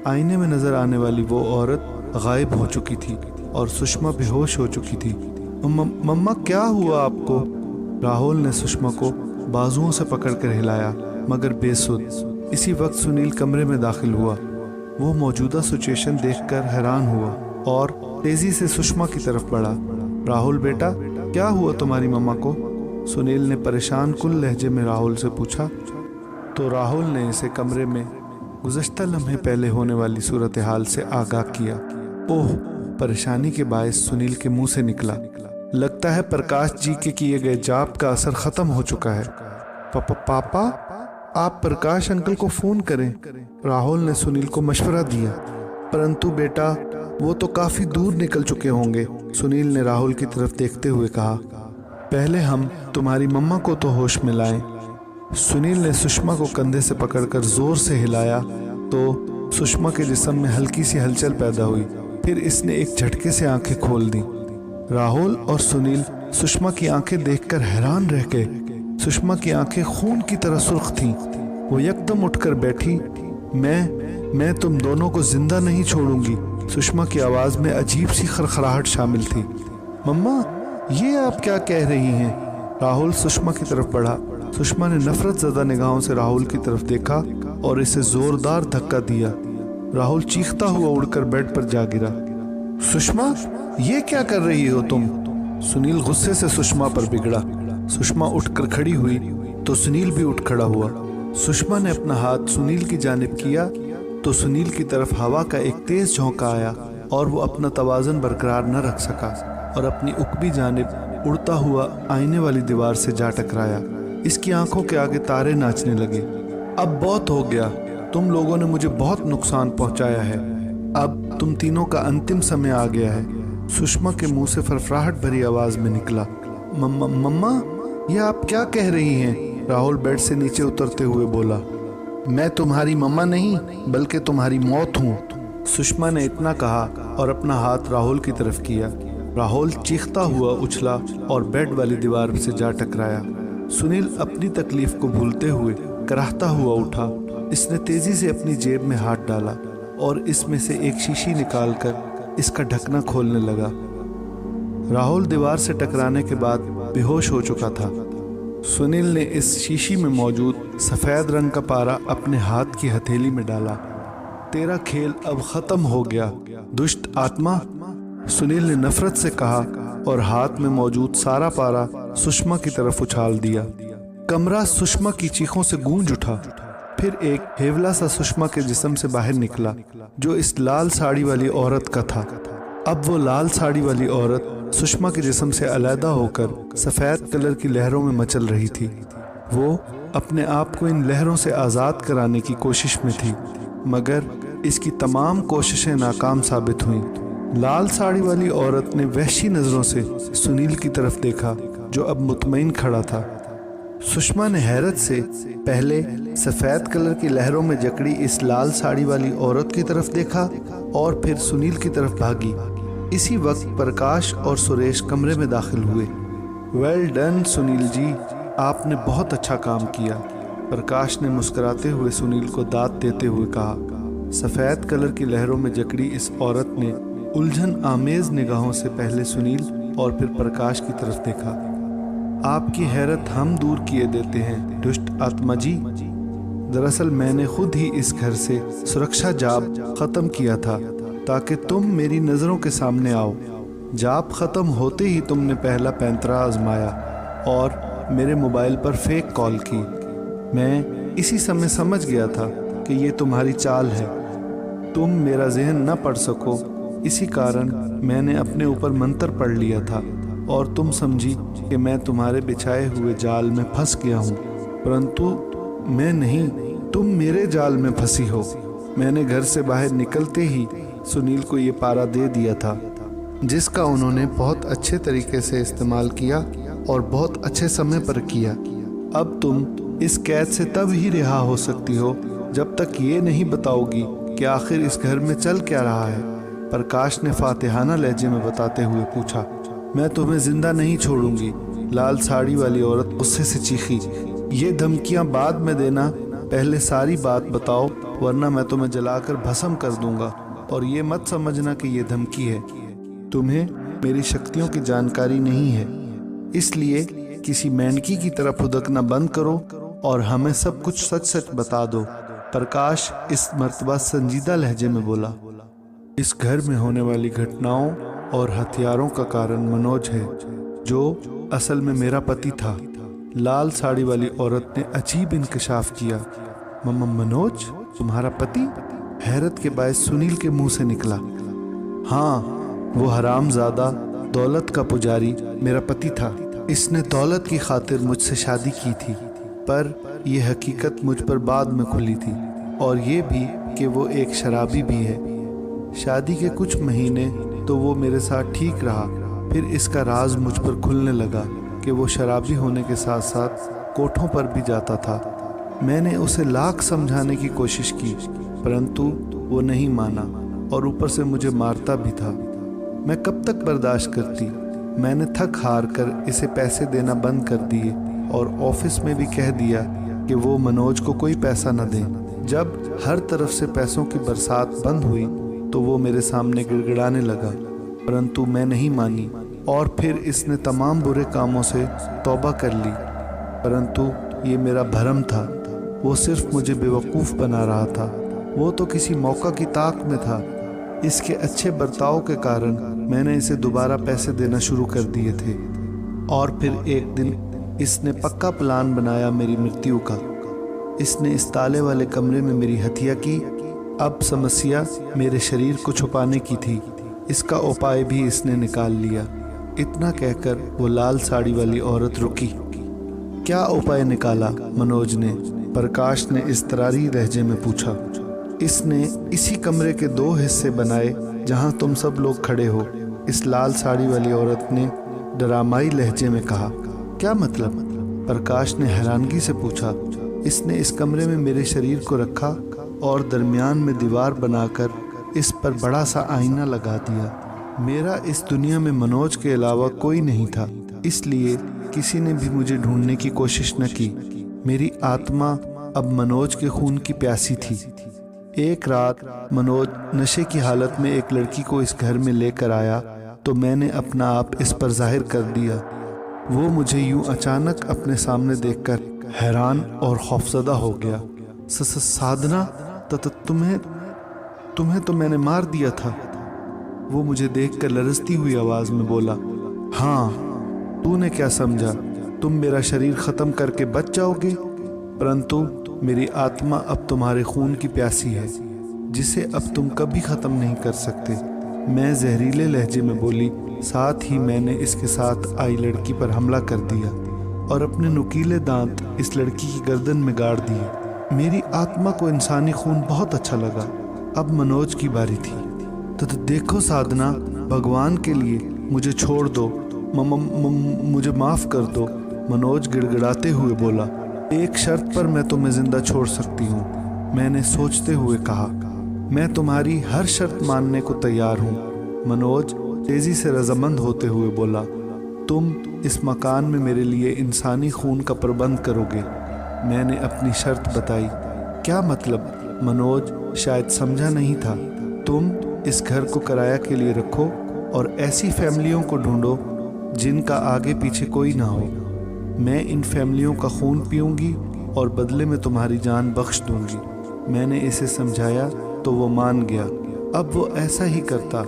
S1: आईने में नज़र आने वाली वो औरत गायब हो चुकी थी और सुषमा बेहोश हो चुकी थी। मम्मा, क्या हुआ आपको? राहुल ने सुषमा को बाजुओं से पकड़कर हिलाया, मगर बेसुध। इसी वक्त सुनील कमरे में दाखिल हुआ। वो मौजूदा सिचुएशन देखकर हैरान हुआ और तेजी से सुषमा की तरफ बढ़ा। राहुल बेटा, क्या हुआ तुम्हारी मम्मा को? सुनील ने परेशान कुल लहजे में राहुल से पूछा। तो राहुल ने इसे कमरे में गुज़श्ता लम्हे पहले होने वाली सूरत हाल से आगाह किया। ओह, परेशानी के बायस सुनील के मुंह से निकला, लगता है प्रकाश जी के किए गए जाप का असर खत्म हो चुका है। पापा, आप प्रकाश अंकल को फोन करें। राहुल ने सुनील को मशवरा दिया। परंतु बेटा, वो तो काफी दूर निकल चुके होंगे। सुनील ने राहुल की तरफ देखते हुए कहा, पहले हम तुम्हारी मम्मा को तो होश में लाएं। सुनील ने सुषमा को कंधे से पकड़कर जोर से हिलाया तो सुषमा के जिस्म में हल्की सी हलचल पैदा हुई। फिर इसने एक झटके से आंखें खोल दी। राहुल और सुनील सुषमा की आंखें देखकर हैरान रह गए। सुषमा की आंखें खून की तरह सुर्ख थीं। वो एकदम उठकर बैठी। मैं तुम दोनों को जिंदा नहीं छोड़ूंगी। सुषमा की आवाज में अजीब सी खरखराहट शामिल थी। मम्मा, ये आप क्या कह रही हैं? राहुल सुषमा की तरफ बढ़ा। सुषमा ने नफरत ज़दा निगाहों से राहुल की तरफ देखा और इसे जोरदार धक्का दिया। राहुल चीखता हुआ उड़कर बेड पर जा गिरा। सुषमा, ये क्या कर रही हो तुम? सुनील गुस्से से सुषमा पर बिगड़ा। सुषमा उठकर खड़ी हुई तो सुनील भी उठ खड़ा हुआ। सुषमा ने अपना हाथ सुनील की जानिब किया तो सुनील की तरफ हवा का एक तेज झोंका आया और वो अपना तवाज़ुन बरकरार न रख सका और अपनी उकबी जानिब उड़ता हुआ आईने वाली दीवार से जा टकराया। इसकी आंखों के आगे तारे नाचने लगे। अब बहुत हो गया, तुम लोगों ने मुझे बहुत नुकसान पहुंचाया है। अब तुम तीनों का अंतिम समय आ गया है। सुषमा के मुंह से फरफराहट भरी आवाज में निकला। मम्मा, ये आप क्या कह रही हैं? राहुल बेड से नीचे उतरते हुए बोला। मैं तुम्हारी मम्मा नहीं बल्कि तुम्हारी मौत हूँ। सुषमा ने इतना कहा और अपना हाथ राहुल की तरफ किया। राहुल चीखता हुआ उछला और बेड वाली दीवार से जा टकराया। सुनील अपनी तकलीफ को भूलते हुए कराहता हुआ उठा। इसने तेजी से अपनी जेब में हाथ डाला और इसमें से एक शीशी निकालकर इसका ढकना खोलने लगा। राहुल दीवार से टकराने के बाद बेहोश हो चुका था। सुनील ने इस शीशी में मौजूद सफ़ेद रंग का पारा अपने हाथ की हथेली में डाला। तेरा खेल अब ख़त्म हो गया, दुष्ट आत्मा, सुनील ने नफरत से कहा और हाथ में मौजूद सारा पारा सुषमा की तरफ उछाल दिया। कमरा सुषमा की चीखों से गूंज उठा। फिर एक हेवला सा सुषमा के जिस्म से बाहर निकला जो इस लाल साड़ी वाली औरत का था। अब वो लाल साड़ी वाली औरत सुषमा के जिस्म से अलहदा होकर सफ़ेद कलर की लहरों में मचल रही थी। वो अपने आप को इन लहरों से आज़ाद कराने की कोशिश में थी, मगर इसकी तमाम कोशिशें नाकाम साबित हुईं। लाल साड़ी वाली औरत ने वहशी नज़रों से सुनील की तरफ देखा जो अब मुतमईन खड़ा था। सुषमा ने हैरत से पहले सफ़ेद कलर की लहरों में जकड़ी इस लाल साड़ी वाली औरत की तरफ देखा और फिर सुनील की तरफ भागी। इसी वक्त प्रकाश और सुरेश कमरे में दाखिल हुए। वेल डन सुनील जी, आपने बहुत अच्छा काम किया। प्रकाश ने मुस्कुराते हुए सुनील को दाद देते हुए कहा। सफ़ेद कलर की लहरों में जकड़ी इस औरत ने उलझन आमेज निगाहों से पहले सुनील और फिर प्रकाश की तरफ देखा। आपकी हैरत हम दूर किए देते हैं दुष्ट आत्मा जी। दरअसल मैंने खुद ही इस घर से सुरक्षा जाप ख़त्म किया था ताकि तुम मेरी नज़रों के सामने आओ। जाप ख़त्म होते ही तुमने पहला पैंतरा आजमाया और मेरे मोबाइल पर फेक कॉल की। मैं इसी समय समझ गया था कि ये तुम्हारी चाल है, तुम मेरा जहन न पढ़ सको, इसी कारण मैंने अपने ऊपर मंत्र पढ़ लिया था और तुम समझी कि मैं तुम्हारे बिछाए हुए जाल में फंस गया हूँ, परंतु मैं नहीं, तुम मेरे जाल में फंसी हो। मैंने घर से बाहर निकलते ही सुनील को ये पारा दे दिया था जिसका उन्होंने बहुत अच्छे तरीके से इस्तेमाल किया और बहुत अच्छे समय पर किया। अब तुम इस कैद से तब ही रिहा हो सकती हो जब तक ये नहीं बताओगी कि आखिर इस घर में चल क्या रहा है। प्रकाश ने फातिहाना लहजे में बताते हुए पूछा। मैं तुम्हें जिंदा नहीं छोड़ूंगी, लाल साड़ी वाली औरत गुस्से से चीखी। ये धमकियां बाद में देना, पहले सारी बात बताओ वरना मैं तुम्हें जलाकर भस्म कर दूंगा। और ये मत समझना कि ये धमकी है, तुम्हें मेरी शक्तियों की जानकारी नहीं है, इसलिए किसी मेंढकी की तरह फुदकना बंद करो और हमें सब कुछ सच सच बता दो। प्रकाश इस मर्तबा संजीदा लहजे में बोला, इस घर में होने वाली घटनाओं और हथियारों का कारण मनोज है, जो असल में मेरा पति था। लाल साड़ी वाली औरत ने अजीब इंकशाफ किया। मनोज तुम्हारा पति? हैरत के बायस सुनील के मुंह से निकला। हाँ, वो हरामजादा दौलत का पुजारी मेरा पति था। इसने दौलत की खातिर मुझसे शादी की थी, पर यह हकीकत मुझ पर बाद में खुली थी, और ये भी कि वो एक शराबी भी है। शादी के कुछ महीने तो वो मेरे साथ ठीक रहा, फिर इसका राज मुझ पर खुलने लगा कि वो शराबी होने के साथ साथ कोठों पर भी जाता था। मैंने उसे लाख समझाने की कोशिश की, परंतु वो नहीं माना और ऊपर से मुझे मारता भी था। मैं कब तक बर्दाश्त करती? मैंने थक हार कर इसे पैसे देना बंद कर दिए और ऑफिस में भी कह दिया कि वो मनोज को कोई पैसा न दें। जब हर तरफ से पैसों की बरसात बंद हुई तो वो मेरे सामने गिड़गिड़ाने लगा, परंतु मैं नहीं मानी और फिर इसने तमाम बुरे कामों से तौबा कर ली। परंतु ये मेरा भरम था, वो सिर्फ मुझे बेवकूफ़ बना रहा था। वो तो किसी मौका की ताक में था। इसके अच्छे बर्ताव के कारण मैंने इसे दोबारा पैसे देना शुरू कर दिए थे, और फिर एक दिन इसने पक्का प्लान बनाया मेरी मृत्यु का। इसने इस ताले वाले कमरे में मेरी हत्या की। अब समस्या मेरे शरीर को छुपाने की थी, इसका उपाय भी इसने निकाल लिया। इतना कहकर वो लाल साड़ी वाली औरत रुकी। क्या उपाय निकाला मनोज ने? प्रकाश ने इस्तरारी लहजे में पूछा। इसने इसी कमरे के 2 हिस्से बनाए जहां तुम सब लोग खड़े हो, इस लाल साड़ी वाली औरत ने डरामाई लहजे में कहा। क्या मतलब? प्रकाश ने हैरानगी से पूछा। इसने इस कमरे में मेरे शरीर को रखा और दरमियान में दीवार बनाकर इस पर बड़ा सा आईना लगा दिया। मेरा इस दुनिया में मनोज के अलावा कोई नहीं था, इसलिए किसी ने भी मुझे ढूंढने की कोशिश न की। मेरी आत्मा अब मनोज के खून की प्यासी थी। एक रात मनोज नशे की हालत में एक लड़की को इस घर में लेकर आया तो मैंने अपना आप इस पर जाहिर कर दिया। वो मुझे यूं अचानक अपने सामने देखकर हैरान और खौफजदा हो गया। साधना, तुम्हें तो मैंने मार दिया था। वो मुझे देखकर लरजती हुई आवाज में बोला, हाँ, तूने क्या समझा तुम मेरा शरीर खत्म करके बच जाओगे? परंतु मेरी आत्मा अब तुम्हारे खून की प्यासी है, जिसे अब तुम कभी ख़त्म नहीं कर सकते। मैं जहरीले लहजे में बोली। साथ ही मैंने इसके साथ आई लड़की पर हमला कर दिया और अपने नुकीले दांत इस लड़की की गर्दन में गाड़ दिए। मेरी आत्मा को इंसानी खून बहुत अच्छा लगा। अब मनोज की बारी थी। तो देखो साधना, भगवान के लिए मुझे छोड़ दो, मुझे माफ़ कर दो। मनोज गिड़गिड़ाते हुए बोला। एक शर्त पर मैं तुम्हें जिंदा छोड़ सकती हूँ, मैंने सोचते हुए कहा। मैं तुम्हारी हर शर्त मानने को तैयार हूँ। मनोज तेजी से रजामंद होते हुए बोला, तुम इस मकान में मेरे लिए इंसानी खून का प्रबंध करोगे। मैंने अपनी शर्त बताई। क्या मतलब? मनोज शायद समझा नहीं था। तुम इस घर को किराया के लिए रखो और ऐसी फैमिलियों को ढूंढो जिनका आगे पीछे कोई ना हो। मैं इन फैमिलियों का खून पीऊंगी और बदले में तुम्हारी जान बख्श दूंगी। मैंने इसे समझाया तो वो मान गया। अब वो ऐसा ही करता।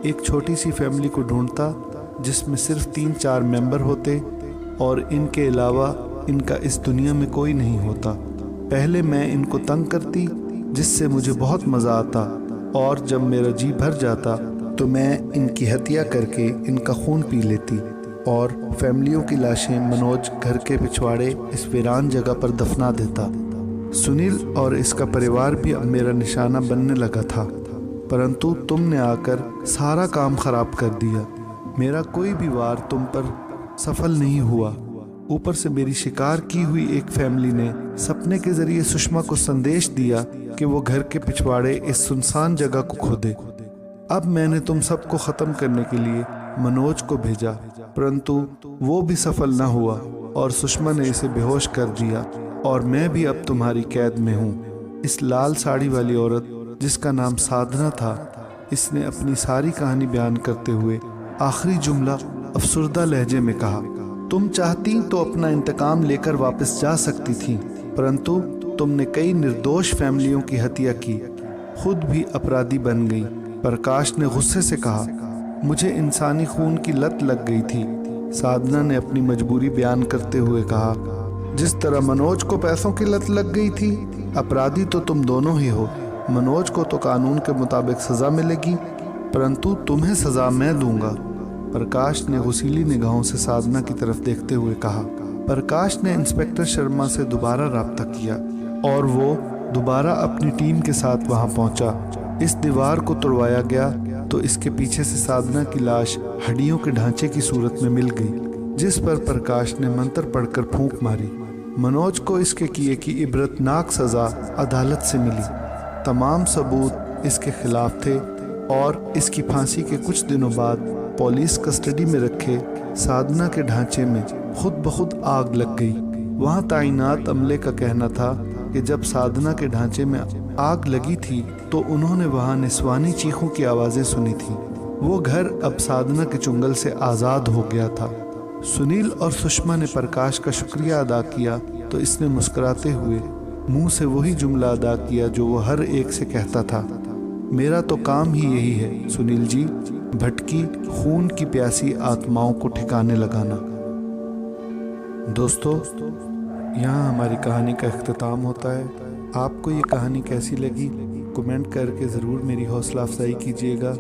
S1: एक छोटी सी फैमिली को ढूंढता जिसमें सिर्फ 3-4 मेंबर होते और इनके अलावा इनका इस दुनिया में कोई नहीं होता। पहले मैं इनको तंग करती, जिससे मुझे बहुत मज़ा आता, और जब मेरा जी भर जाता तो मैं इनकी हत्या करके इनका खून पी लेती और फैमिलियों की लाशें मनोज घर के पिछवाड़े इस वीरान जगह पर दफना देता। सुनील और इसका परिवार भी अब मेरा निशाना बनने लगा था, परंतु तुमने आकर सारा काम खराब कर दिया। मेरा कोई भी वार तुम पर सफल नहीं हुआ। ऊपर से मेरी शिकार की हुई एक फैमिली ने सपने के जरिए सुषमा को संदेश दिया कि वो घर के पिछवाड़े इस सुनसान जगह को खोदे। अब मैंने तुम सबको ख़त्म करने के लिए मनोज को भेजा, परंतु वो भी सफल न हुआ और सुषमा ने इसे बेहोश कर दिया और मैं भी अब तुम्हारी कैद में हूँ। इस लाल साड़ी वाली औरत जिसका नाम साधना था, इसने अपनी सारी कहानी बयान करते हुए आखिरी जुमला अफसुर्दा लहजे में कहा, तुम चाहती तो अपना इंतकाम लेकर वापस जा सकती थी, परंतु तुमने कई निर्दोष फैमिलियों की हत्या की, खुद भी अपराधी बन गई। प्रकाश ने गुस्से से कहा, मुझे इंसानी खून की लत लग गई थी। साधना ने अपनी मजबूरी बयान करते हुए कहा, जिस तरह मनोज को पैसों की लत लग गई थी, अपराधी तो तुम दोनों ही हो। मनोज को तो कानून के मुताबिक सजा मिलेगी, परंतु तुम्हें सजा मैं दूंगा। प्रकाश ने गुस्सीली निगाहों से साधना की तरफ देखते हुए कहा। प्रकाश ने इंस्पेक्टर शर्मा से दोबारा राब्ता किया और वो दोबारा अपनी टीम के साथ वहां पहुंचा। इस दीवार को तोड़वाया गया तो इसके पीछे से साधना की लाश हड्डियों के ढांचे की सूरत में मिल गई, जिस पर प्रकाश ने मंत्र पढ़कर फूंक मारी। मनोज को इसके किए की इबरतनाक सजा अदालत से मिली। तमाम सबूत इसके खिलाफ थे और इसकी फांसी के कुछ दिनों बाद पुलिस कस्टडी में रखे साधना के ढांचे में खुद ब खुद आग लग गई। वहां तैनात अमले का कहना था कि जब साधना के ढांचे में आग लगी थी तो उन्होंने वहां निस्वानी चीखों की आवाजें सुनी थी। वो घर अब साधना के चुंगल से आज़ाद हो गया था। सुनील और सुषमा ने प्रकाश का शुक्रिया अदा किया तो इसने मुस्कुराते हुए मुंह से वही जुमला अदा किया जो वो हर एक से कहता था, मेरा तो काम ही यही है सुनील जी, भटकी खून की प्यासी आत्माओं को ठिकाने लगाना। दोस्तों, यहाँ हमारी कहानी का इख्तिताम होता है। आपको ये कहानी कैसी लगी कमेंट करके ज़रूर मेरी हौसला अफजाई कीजिएगा।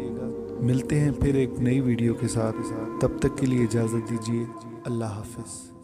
S1: मिलते हैं फिर एक नई वीडियो के साथ, तब तक के लिए इजाज़त दीजिए। अल्लाह हाफ़िज़।